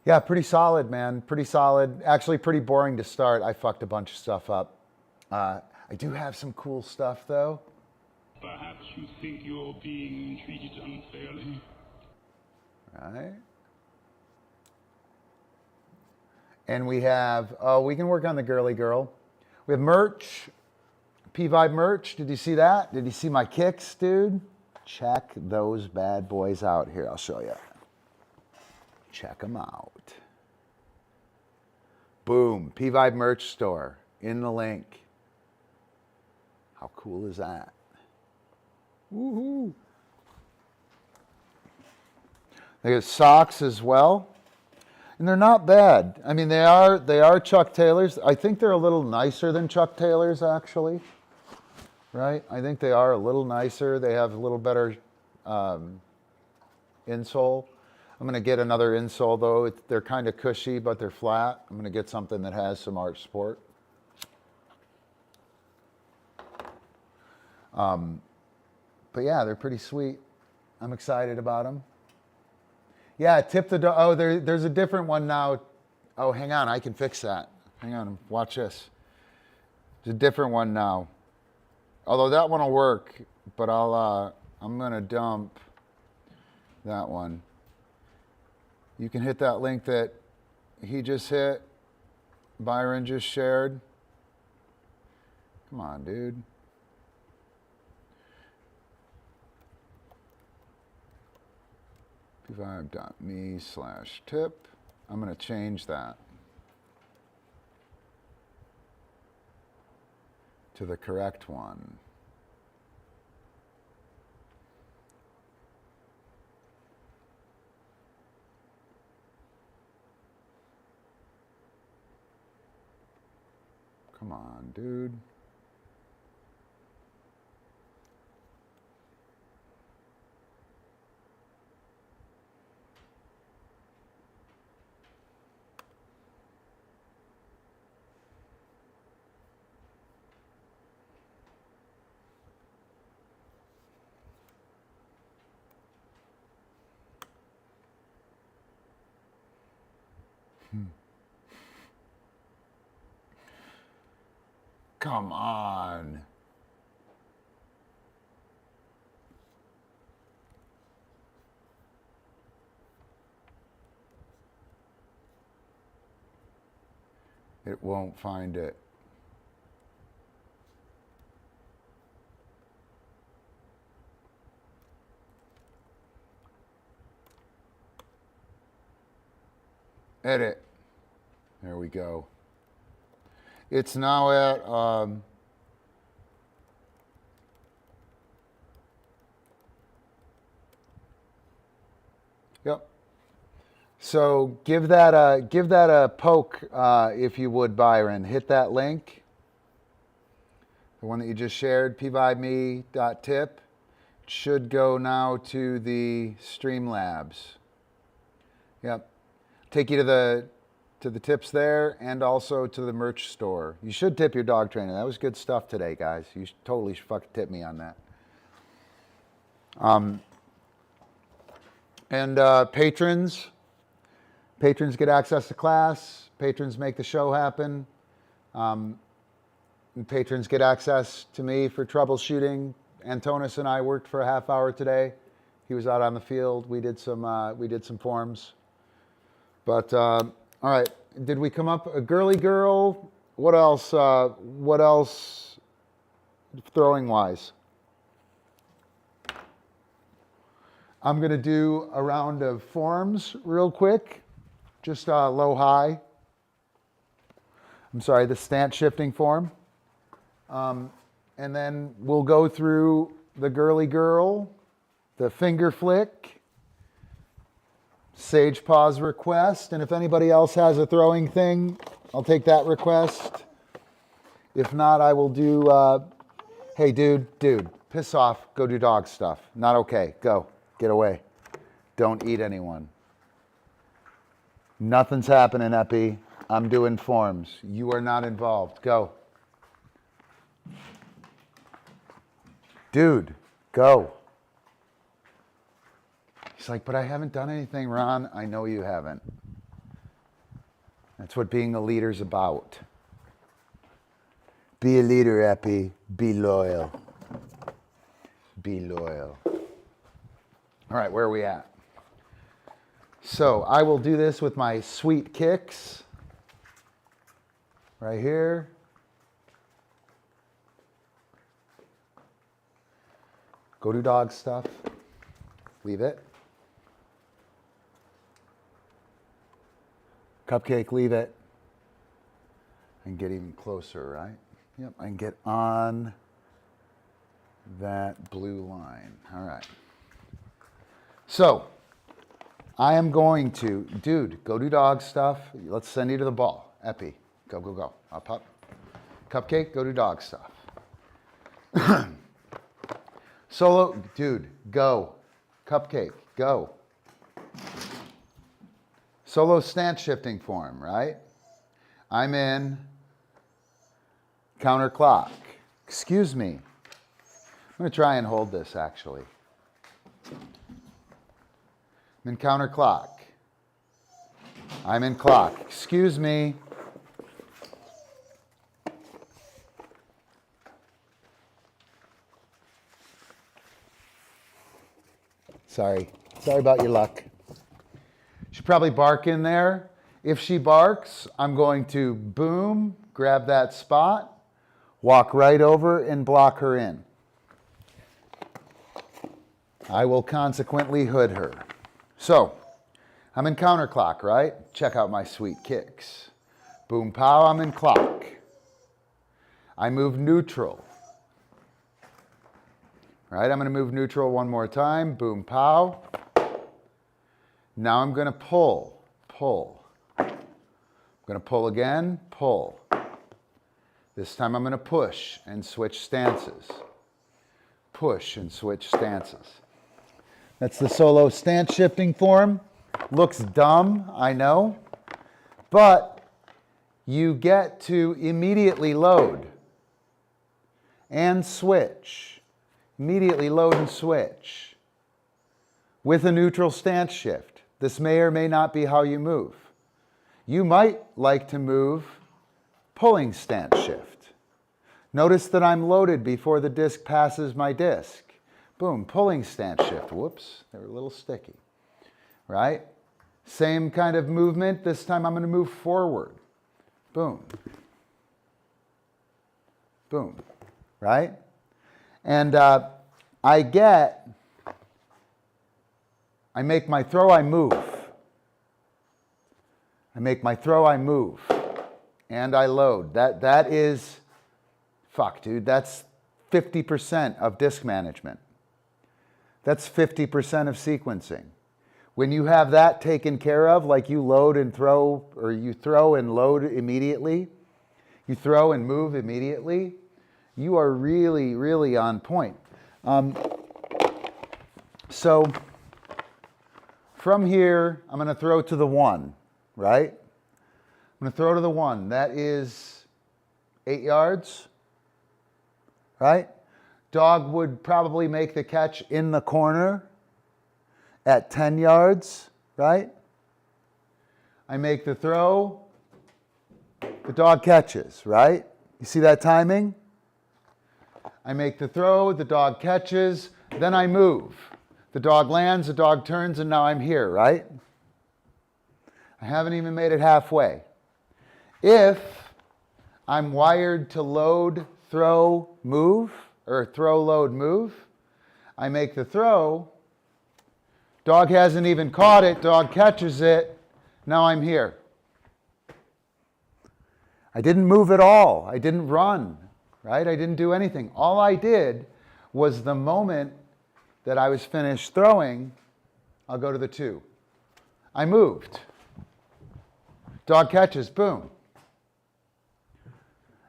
Yeah, pretty solid, man. Pretty solid. Actually, pretty boring to start. I fucked a bunch of stuff up. I do have some cool stuff, though. Perhaps you think you're being treated unfairly. Right. And we have, we can work on the girly girl. We have merch, P-Vibe merch. Did you see that? Did you see my kicks, dude? Check those bad boys out. Here, I'll show you. Check them out. Boom, P-Vibe merch store in the link. How cool is that? Woohoo. They got socks as well. And they're not bad. I mean, they are Chuck Taylors. I think they're a little nicer than Chuck Taylors, actually. Right? I think they are a little nicer. They have a little better insole. I'm going to get another insole, though. They're kind of cushy, but they're flat. I'm going to get something that has some arch support. But yeah, they're pretty sweet. I'm excited about them. Yeah, tip the dog. Oh, there's a different one now. Oh, hang on. I can fix that. Hang on. Watch this. There's a different one now. Although that one will work, but I'm going to dump that one. You can hit that link that he just hit. Byron just shared. Come on, dude. p5.me/tip. I'm going to change that to the correct one. Come on, dude. Come on. It won't find it. Edit. There we go. It's now at yep. So give that a poke if you would, Byron. Hit that link, the one that you just shared, pvibeme.tip. It should go now to the Streamlabs. Yep. Take you to the tips there and also to the merch store. You should tip your dog trainer. That was good stuff today, guys. You totally should fucking tip me on that. And patrons get access to class. Patrons make the show happen. And patrons get access to me for troubleshooting. Antonis and I worked for a half hour today. He was out on the field. We did some forms. But all right, did we come up a girly girl? What else? What else? Throwing wise, I'm gonna do a round of forms real quick, just low high. I'm sorry, the stance shifting form, and then we'll go through the girly girl, the finger flick. Sage pause request, and if anybody else has a throwing thing, I'll take that request. If not, I will do, hey dude, piss off, go do dog stuff. Not okay, go, get away. Don't eat anyone. Nothing's happening, Epi. I'm doing forms. You are not involved, go. Dude, go. He's like, but I haven't done anything, Ron. I know you haven't. That's what being a leader's about. Be a leader, Epi. Be loyal. Be loyal. All right, where are we at? So I will do this with my sweet kicks. Right here. Go do dog stuff. Leave it. Cupcake, leave it. And get even closer, right? Yep, I can get on that blue line. All right. So, I am going to, dude, go do dog stuff. Let's send you to the ball. Epi, go, go, go. Pup. Cupcake, go do dog stuff. Solo, dude, go. Cupcake, go. Solo stance shifting form, right? I'm in counterclock. Excuse me. I'm going to try and hold this, actually. I'm in counterclock. I'm in clock. Excuse me. Sorry. Sorry about your luck. She'll probably bark in there. If she barks, I'm going to boom, grab that spot, walk right over and block her in. I will consequently hood her. So, I'm in counterclock, right? Check out my sweet kicks. Boom, pow, I'm in clock. I move neutral. Right, I'm going to move neutral one more time. Boom, pow. Now I'm going to pull, pull. I'm going to pull again, pull. This time I'm going to push and switch stances. Push and switch stances. That's the solo stance shifting form. Looks dumb, I know, but you get to immediately load and switch. Immediately load and switch with a neutral stance shift. This may or may not be how you move. You might like to move pulling stance shift. Notice that I'm loaded before the disc passes my disc. Boom, pulling stance shift. Whoops, they were a little sticky. Right? Same kind of movement. This time I'm going to move forward. Boom. Boom. Right? And I make my throw, I move. I make my throw, I move. And I load. That is, fuck, dude, that's 50% of disc management. That's 50% of sequencing. When you have that taken care of, like you load and throw, or you throw and load immediately, you throw and move immediately, you are really, really on point. So from here, I'm going to throw to the 1, right? I'm going to throw to the 1. That is 8 yards, right? Dog would probably make the catch in the corner at 10 yards, right? I make the throw, the dog catches, right? You see that timing? I make the throw, the dog catches, then I move. The dog lands, the dog turns, and now I'm here, right? I haven't even made it halfway. If I'm wired to load, throw, move, or throw, load, move, I make the throw, dog hasn't even caught it, dog catches it, now I'm here. I didn't move at all. I didn't run. Right? I didn't do anything. All I did was the moment that I was finished throwing, I'll go to the 2. I moved. Dog catches, boom.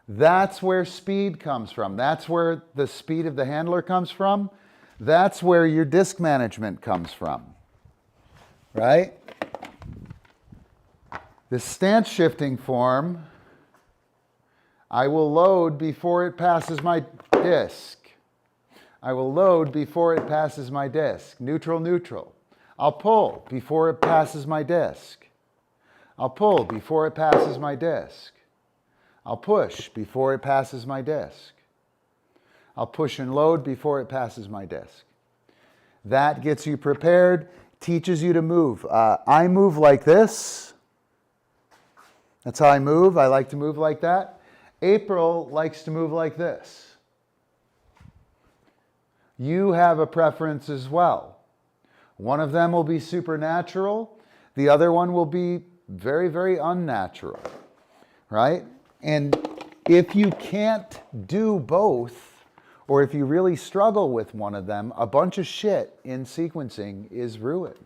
That's where speed comes from. That's where the speed of the handler comes from. That's where your disc management comes from. Right? The stance shifting form, I will load before it passes my disc. I will load before it passes my disc. Neutral, neutral. I'll pull before it passes my disc. I'll pull before it passes my disc. I'll push before it passes my disc. I'll push and load before it passes my disc. That gets you prepared, teaches you to move. I move like this. That's how I move. I like to move like that. April likes to move like this. You have a preference as well. One of them will be supernatural. The other one will be very, very unnatural, right? And if you can't do both, or if you really struggle with one of them, a bunch of shit in sequencing is ruined,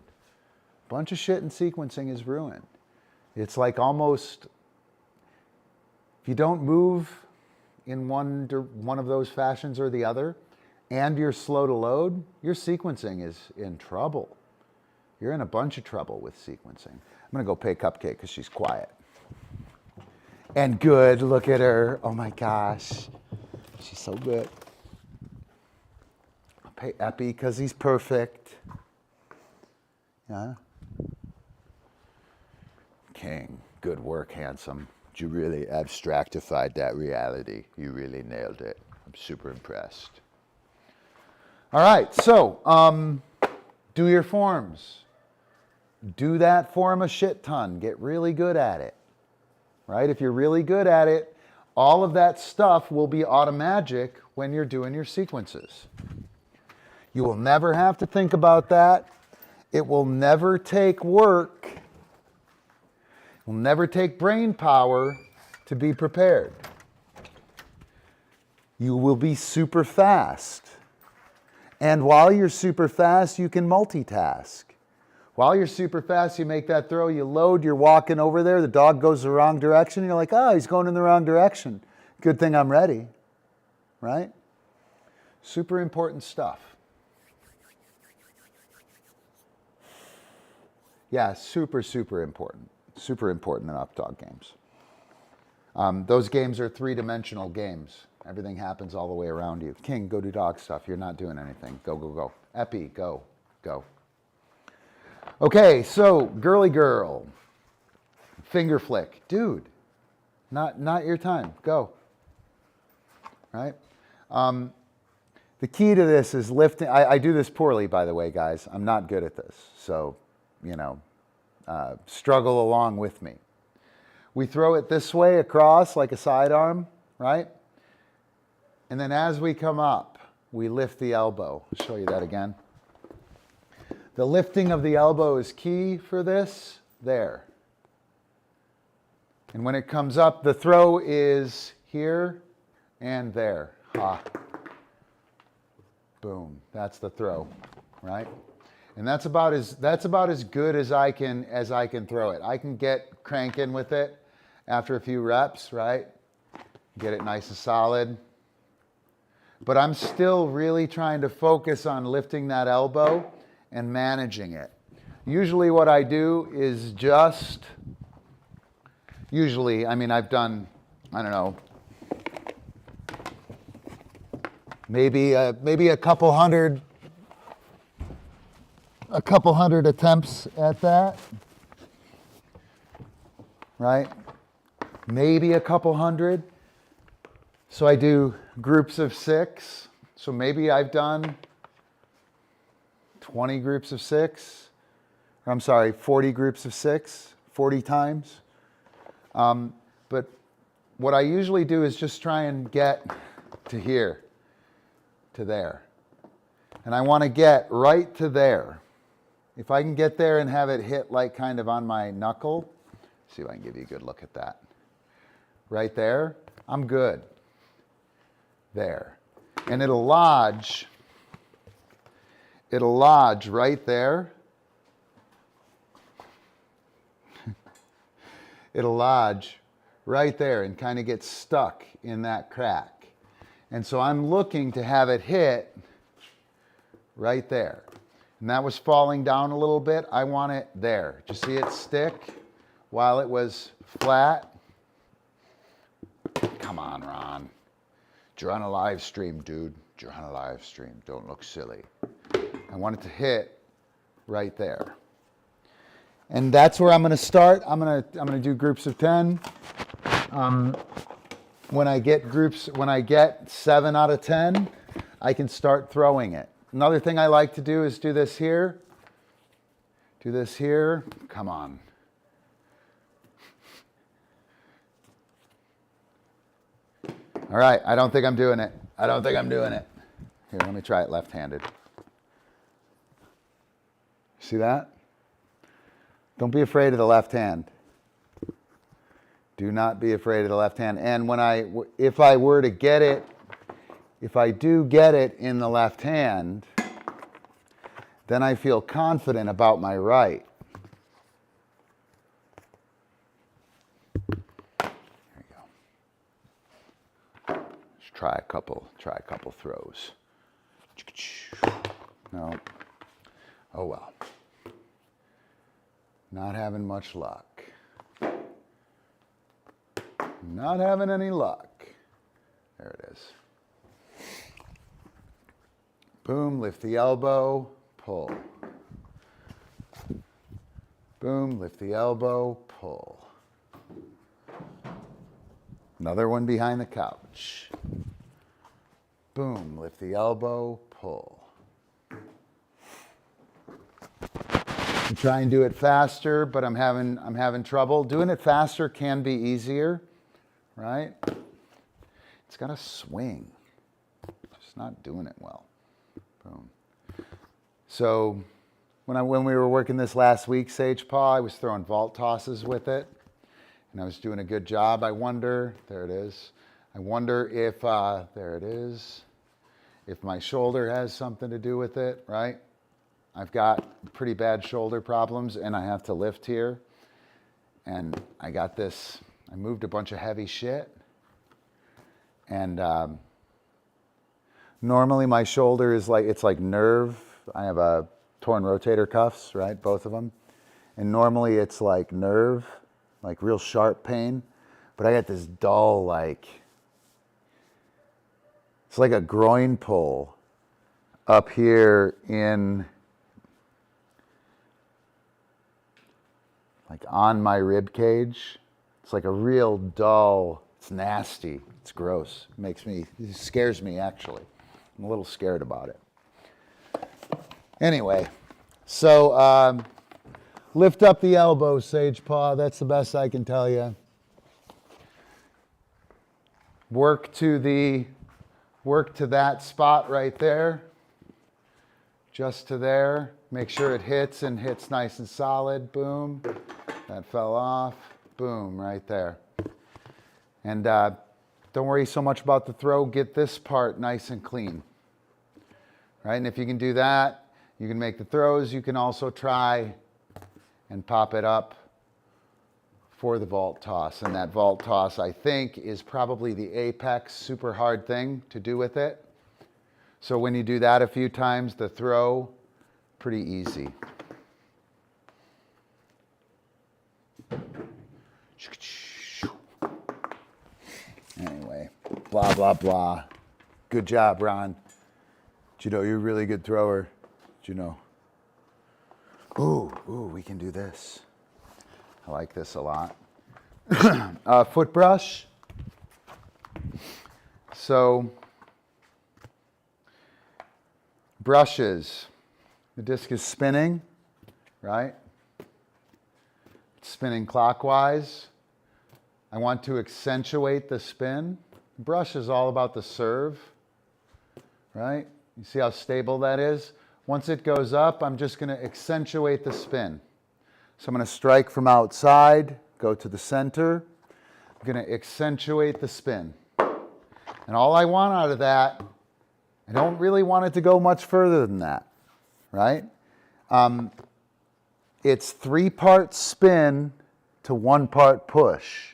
Bunch of shit in sequencing is ruined. It's like almost, if you don't move in one of those fashions or the other, and you're slow to load, your sequencing is in trouble. You're in a bunch of trouble with sequencing. I'm gonna go pay Cupcake because she's quiet. And good, look at her. Oh my gosh, she's so good. I'll pay Epi because he's perfect. Yeah. King, good work, handsome. You really abstractified that reality. You really nailed it. I'm super impressed. All right, so do your forms. Do that form a shit ton. Get really good at it, right? If you're really good at it, all of that stuff will be automagic when you're doing your sequences. You will never have to think about that. It will never take work. It will never take brain power to be prepared. You will be super fast. And while you're super fast, you can multitask. While you're super fast, you make that throw, you load, you're walking over there, the dog goes the wrong direction, you're like, oh, he's going in the wrong direction. Good thing I'm ready, right? Super important stuff. Yeah, super, super important. Super important in up-dog games. Those games are three-dimensional games. Everything happens all the way around you. King, go do dog stuff. You're not doing anything. Go, go, go. Epi, go, go. Okay, so girly girl. Finger flick. Dude, not your time. Go. Right? The key to this is lifting. I do this poorly, by the way, guys. I'm not good at this. So, you know, struggle along with me. We throw it this way across like a sidearm, right? And then as we come up, we lift the elbow. I'll show you that again. The lifting of the elbow is key for this. There. And when it comes up, the throw is here and there. Ha. Boom. That's the throw, right? And that's about as good as I can throw it. I can get cranking with it after a few reps, right? Get it nice and solid. But I'm still really trying to focus on lifting that elbow and managing it. Usually what I do is I mean, I've done, I don't know, maybe a couple hundred attempts at that, right? Maybe a couple hundred. So I do groups of 6. So maybe I've done 20 groups of 6. Or I'm sorry, 40 groups of 6, 40 times. But what I usually do is just try and get to here, to there. And I want to get right to there. If I can get there and have it hit like kind of on my knuckle, see if I can give you a good look at that. Right there, I'm good. There. And it'll lodge right there. It'll lodge right there and kind of get stuck in that crack. And so I'm looking to have it hit right there. And that was falling down a little bit. I want it there. Did you see it stick while it was flat? Come on, Ron. You're on a live stream, dude. You're on a live stream. Don't look silly. I want it to hit right there. And that's where I'm going to start. I'm going to do groups of 10. When I get 7 out of 10, I can start throwing it. Another thing I like to do is do this here. Do this here. Come on. All right, I don't think I'm doing it. Here, let me try it left-handed. See that? Don't be afraid of the left hand. Do not be afraid of the left hand. And if I were to get it, if I do get it in the left hand, then I feel confident about my right. try a couple throws. No. Oh well. Not having much luck. Not having any luck. There it is. Boom, lift the elbow, pull. Boom, lift the elbow, pull. Another one behind the couch. Boom, lift the elbow, pull. I'm trying to do it faster, but I'm having trouble. Doing it faster can be easier, right? It's got to swing. Just not doing it well. Boom. So when we were working this last week, Sage Paw, I was throwing vault tosses with it, and I was doing a good job. I wonder, there it is. I wonder if, there it is, if my shoulder has something to do with it, right? I've got pretty bad shoulder problems, and I have to lift here. And I got this, I moved a bunch of heavy shit. And normally my shoulder is like, it's like nerve. I have a torn rotator cuffs, right? Both of them. And normally it's like nerve, like real sharp pain. But I got this dull, like, it's like a groin pull up here in, like on my rib cage. It's like a real dull, it's nasty, it's gross. It scares me actually. I'm a little scared about it. Anyway, so lift up the elbow, Sage Paw. That's the best I can tell you. Work to that spot right there. Just to there. Make sure it hits and hits nice and solid. Boom. That fell off. Boom, right there. And don't worry so much about the throw. Get this part nice and clean. Right? And if you can do that, you can make the throws. You can also try and pop it up for the vault toss. And that vault toss, I think, is probably the apex super hard thing to do with it. So when you do that a few times, the throw, pretty easy. Anyway, blah, blah, blah. Good job, Ron. Did you know you're a really good thrower? Did you know? Ooh, we can do this. I like this a lot. Foot brush. So, brushes. The disc is spinning, right? It's spinning clockwise. I want to accentuate the spin. The brush is all about the serve, right? You see how stable that is? Once it goes up, I'm just going to accentuate the spin. So I'm going to strike from outside, go to the center. I'm going to accentuate the spin. And all I want out of that, I don't really want it to go much further than that, right? It's 3-part spin to 1-part push.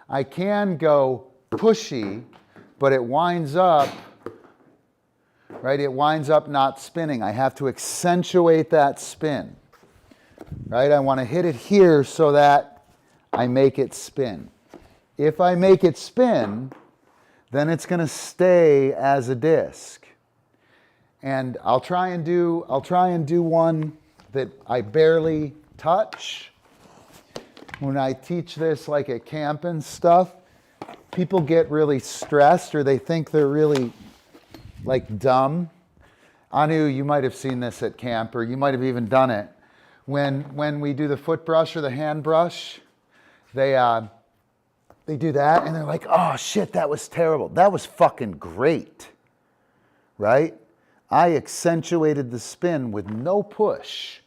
I can go pushy, but it winds up, right? It winds up not spinning. I have to accentuate that spin, right? I want to hit it here so that I make it spin. If I make it spin, then it's going to stay as a disc. And I'll try and do one that I barely touch. When I teach this like at camp and stuff, people get really stressed or they think they're really like dumb. Anu, you might have seen this at camp or you might have even done it. When we do the foot brush or the hand brush, they do that and they're like, oh shit, that was terrible. That was fucking great, right? I accentuated the spin with no push,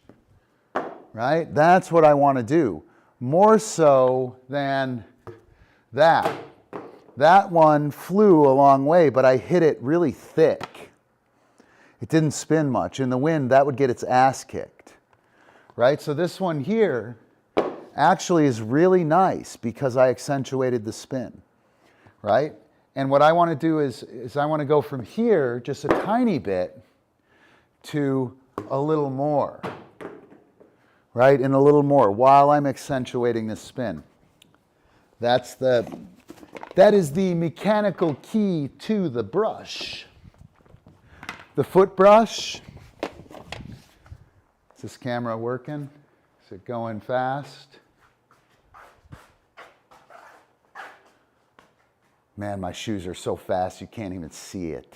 right? That's what I want to do. More so than that. That one flew a long way, but I hit it really thick. It didn't spin much. In the wind, that would get its ass kicked, right? So this one here actually is really nice because I accentuated the spin, right? And what I want to do is I want to go from here just a tiny bit to a little more, right? And a little more while I'm accentuating the spin. That is the mechanical key to the brush. The foot brush. Is this camera working? Is it going fast? Man, my shoes are so fast you can't even see it.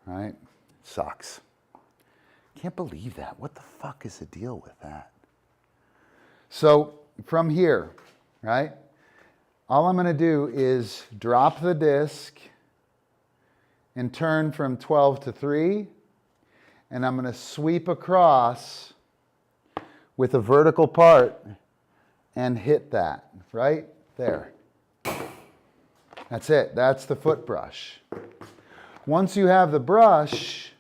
Right? It sucks. Can't believe that. What the fuck is the deal with that? So from here, right? All I'm going to do is drop the disc and turn from 12 to 3. And I'm going to sweep across with a vertical part and hit that right there. That's it. That's the foot brush. Once you have the brush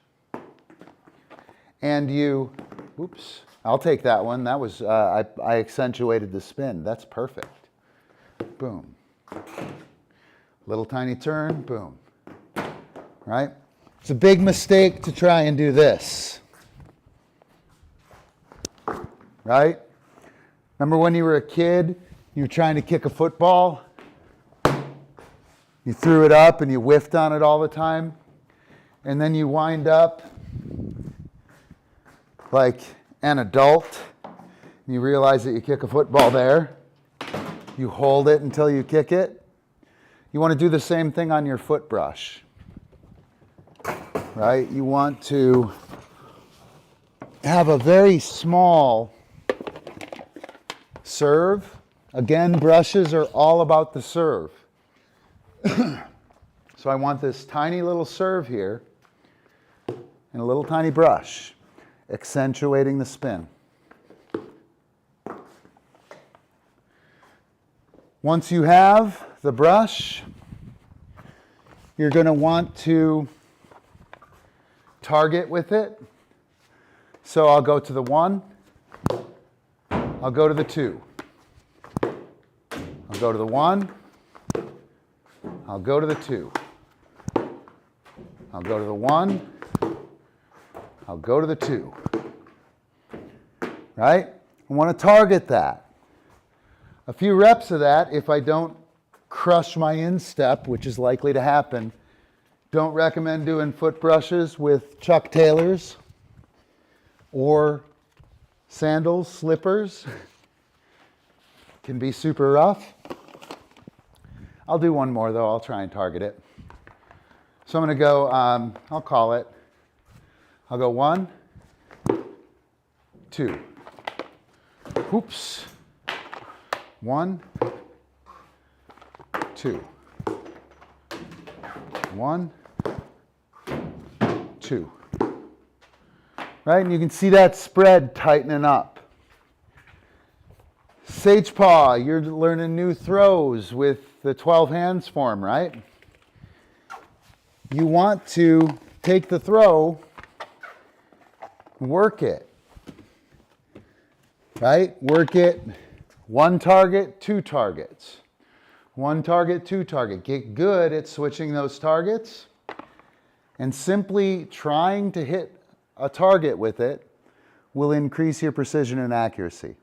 and you, oops, I'll take that one. That was, I accentuated the spin. That's perfect. Boom. Little tiny turn, boom. Right? It's a big mistake to try and do this. Right? Remember when you were a kid, you were trying to kick a football? You threw it up and you whiffed on it all the time. And then you wind up like an adult. And you realize that you kick a football there. You hold it until you kick it. You want to do the same thing on your foot brush. Right? You want to have a very small serve. Again, brushes are all about the serve. So I want this tiny little serve here and a little tiny brush, accentuating the spin. Once you have the brush, you're going to want to target with it. So I'll go to the 1, I'll go to the 2, I'll go to the 1, I'll go to the 2, I'll go to the 1, I'll go to the 2. Right? I want to target that. A few reps of that, if I don't crush my instep, which is likely to happen, don't recommend doing foot brushes with Chuck Taylors or sandals, slippers. Can be super rough. I'll do one more though, I'll try and target it. So I'm going to go, I'll call it, I'll go 1, 2. Oops. 1, 2. 1, 2. Right, and you can see that spread tightening up. Sage paw, you're learning new throws with the 12 hands form, right? You want to take the throw, work it, right? Work it, 1 target, 2 targets. 1 target, 2 target. Get good at switching those targets and simply trying to hit a target with it will increase your precision and accuracy.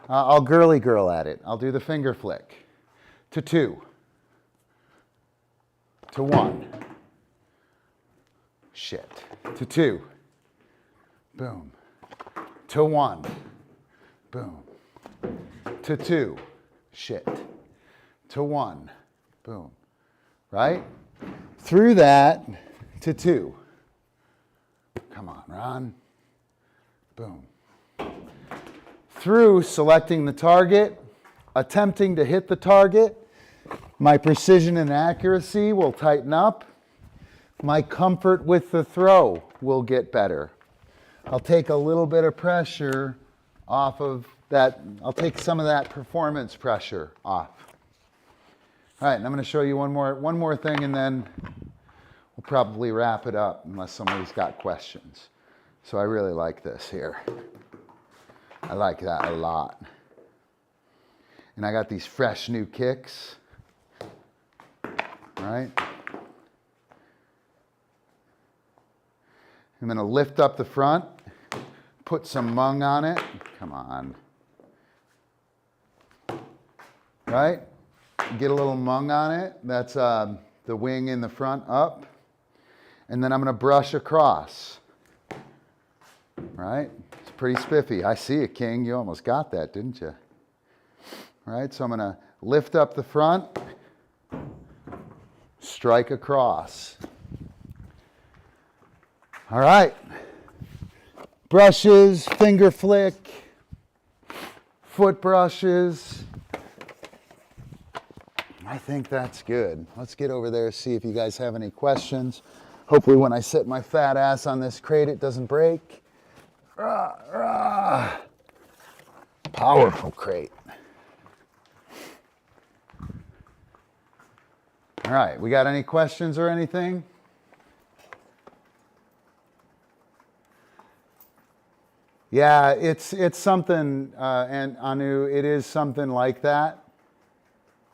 I'll girly girl at it. I'll do the finger flick. To 2. To 1. Shit. To 2. Boom. To 1. Boom. To 2. Shit. To 1. Boom. Right? Through that to 2. Come on, Ron. Boom. Through selecting the target, attempting to hit the target, my precision and accuracy will tighten up. My comfort with the throw will get better. I'll take a little bit of pressure off of that. I'll take some of that performance pressure off. All right, and I'm going to show you one more thing, and then we'll probably wrap it up unless somebody's got questions. So I really like this here. I like that a lot. And I got these fresh new kicks. right? I'm gonna lift up the front, put some mung on it. Come on. Right? Get a little mung on it. That's the wing in the front up. And then I'm gonna brush across. Right? It's pretty spiffy. I see it, King. You almost got that, didn't you? Right? So I'm gonna lift up the front, strike across. All right. Brushes, finger flick, foot brushes. I think that's good. Let's get over there, see if you guys have any questions. Hopefully when I sit my fat ass on this crate, it doesn't break. Rah, rah. Powerful crate. All right, we got any questions or anything? Yeah, it's something, and Anu, it is something like that.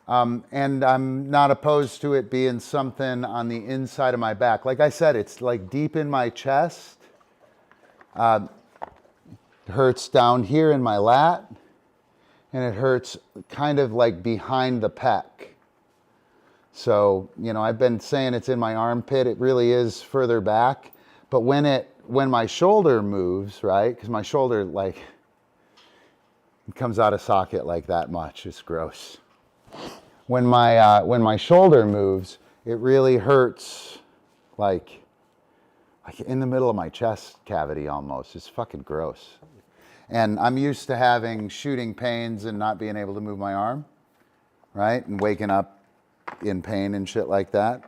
And I'm not opposed to it being something on the inside of my back. Like I said, it's like deep in my chest. It hurts down here in my lat, and it hurts kind of like behind the pec. So, you know, I've been saying it's in my armpit. It really is further back. But when my shoulder moves, right, because my shoulder, like, it comes out of socket like that much. It's gross. When my shoulder moves, it really hurts, like in the middle of my chest cavity almost. It's fucking gross. And I'm used to having shooting pains and not being able to move my arm, right, and waking up in pain and shit like that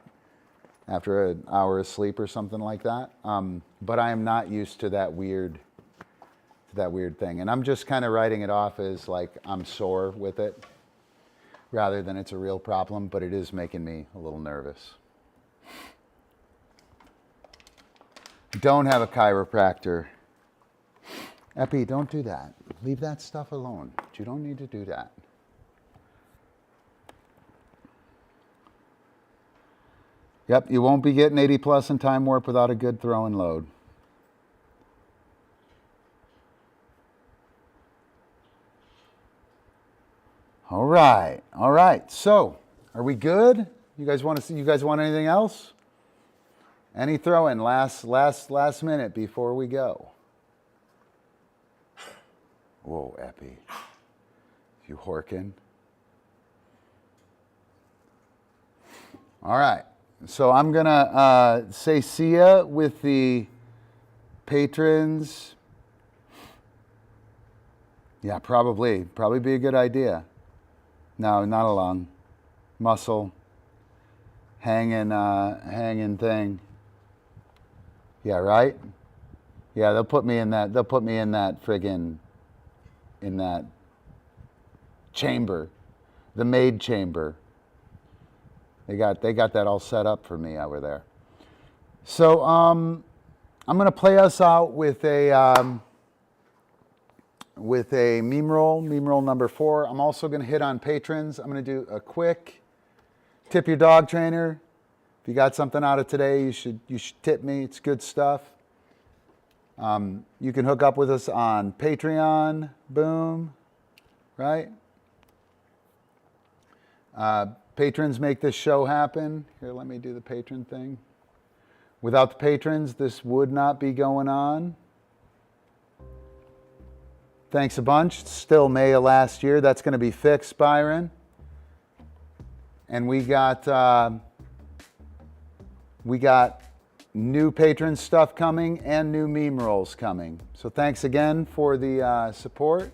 after an hour of sleep or something like that. But I am not used to that weird thing. And I'm just kind of writing it off as like I'm sore with it rather than it's a real problem, but it is making me a little nervous. Don't have a chiropractor. Epi, don't do that. Leave that stuff alone. You don't need to do that. Yep, you won't be getting 80 plus in time warp without a good throw and load. All right. So, are we good? You guys want anything else? Any throw in last minute before we go? Whoa, Epi. You horking? All right. So I'm going to say see ya with the patrons. Yeah, probably be a good idea. No, not along. Muscle. Hanging thing. Yeah, right? Yeah, they'll put me in that friggin', in that chamber. The maid chamber. They got that all set up for me over there. So I'm going to play us out with a meme roll number 4. I'm also going to hit on patrons. I'm going to do a quick tip your dog trainer. If you got something out of today, you should tip me. It's good stuff. You can hook up with us on Patreon. Boom. Right? Patrons make this show happen. Here, let me do the patron thing. Without the patrons, this would not be going on. Thanks a bunch. It's still May of last year. That's going to be fixed, Byron. And we got new patron stuff coming and new meme rolls coming. So thanks again for the support.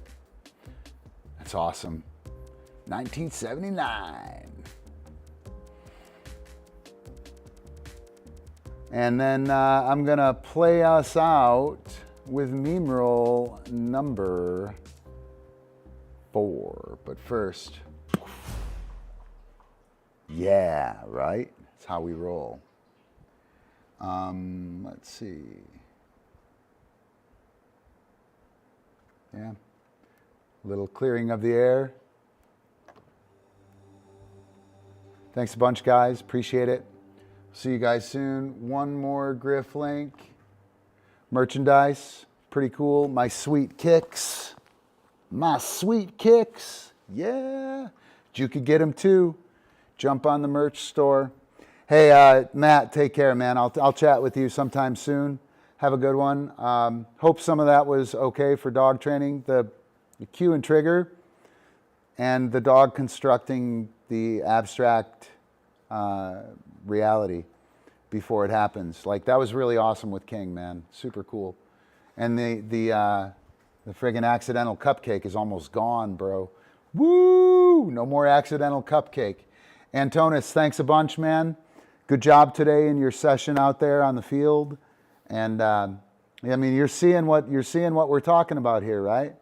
That's awesome. 1979. And then I'm going to play us out with meme roll number 4. But first, yeah, right? That's how we roll. Let's see. Yeah. A little clearing of the air. Thanks a bunch, guys. Appreciate it. See you guys soon. One more Griff link. Merchandise. Pretty cool. My sweet kicks. My sweet kicks. Yeah. You could get them too. Jump on the merch store. Hey, Matt, take care, man. I'll chat with you sometime soon. Have a good one. Hope some of that was okay for dog training. The cue and trigger and the dog constructing the abstract reality before it happens. Like, that was really awesome with King, man. Super cool. And the friggin' accidental cupcake is almost gone, bro. Woo! No more accidental cupcake. Antonis, thanks a bunch, man. Good job today in your session out there on the field. And I mean, you're seeing what we're talking about here, right?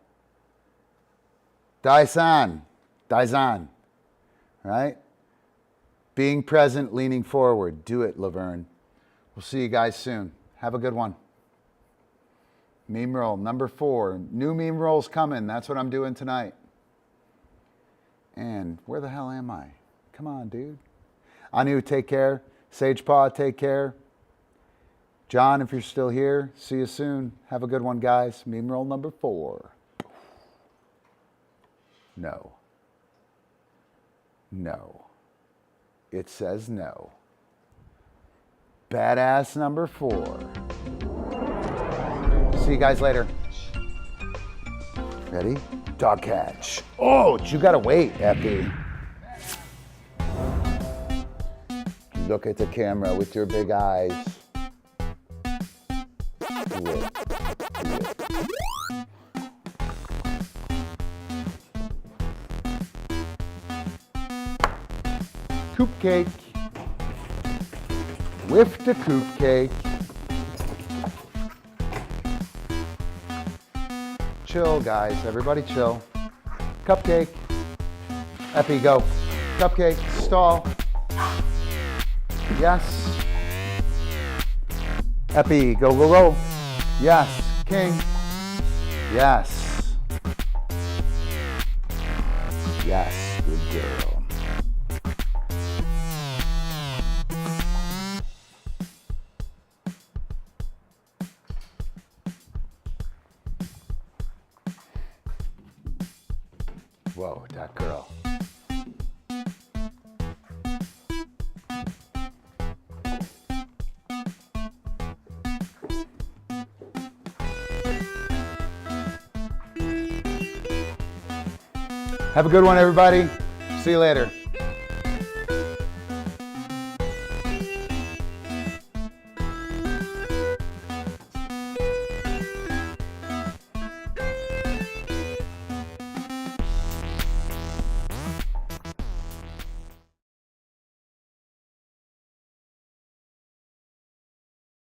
Daizan, right? Being present, leaning forward. Do it, Laverne. We'll see you guys soon. Have a good one. Meme roll number 4. New meme rolls coming. That's what I'm doing tonight. And where the hell am I? Come on, dude. Anu, take care. Sagepaw, take care. John, if you're still here, see you soon. Have a good one, guys. Meme roll number 4. No. No. It says no. Badass number 4. See you guys later. Ready? Dog catch. Oh, you gotta wait, Epi. Look at the camera with your big eyes. Do it. Do it. Coop cake. Whiff the coop cake. Chill, guys. Everybody chill. Cupcake. Epi, go. Cupcake. Stall. Yes. Epi, go, go, go. Yes. King. Yes. Yes. Good girl. Whoa, that girl. Have a good one, everybody. See you later.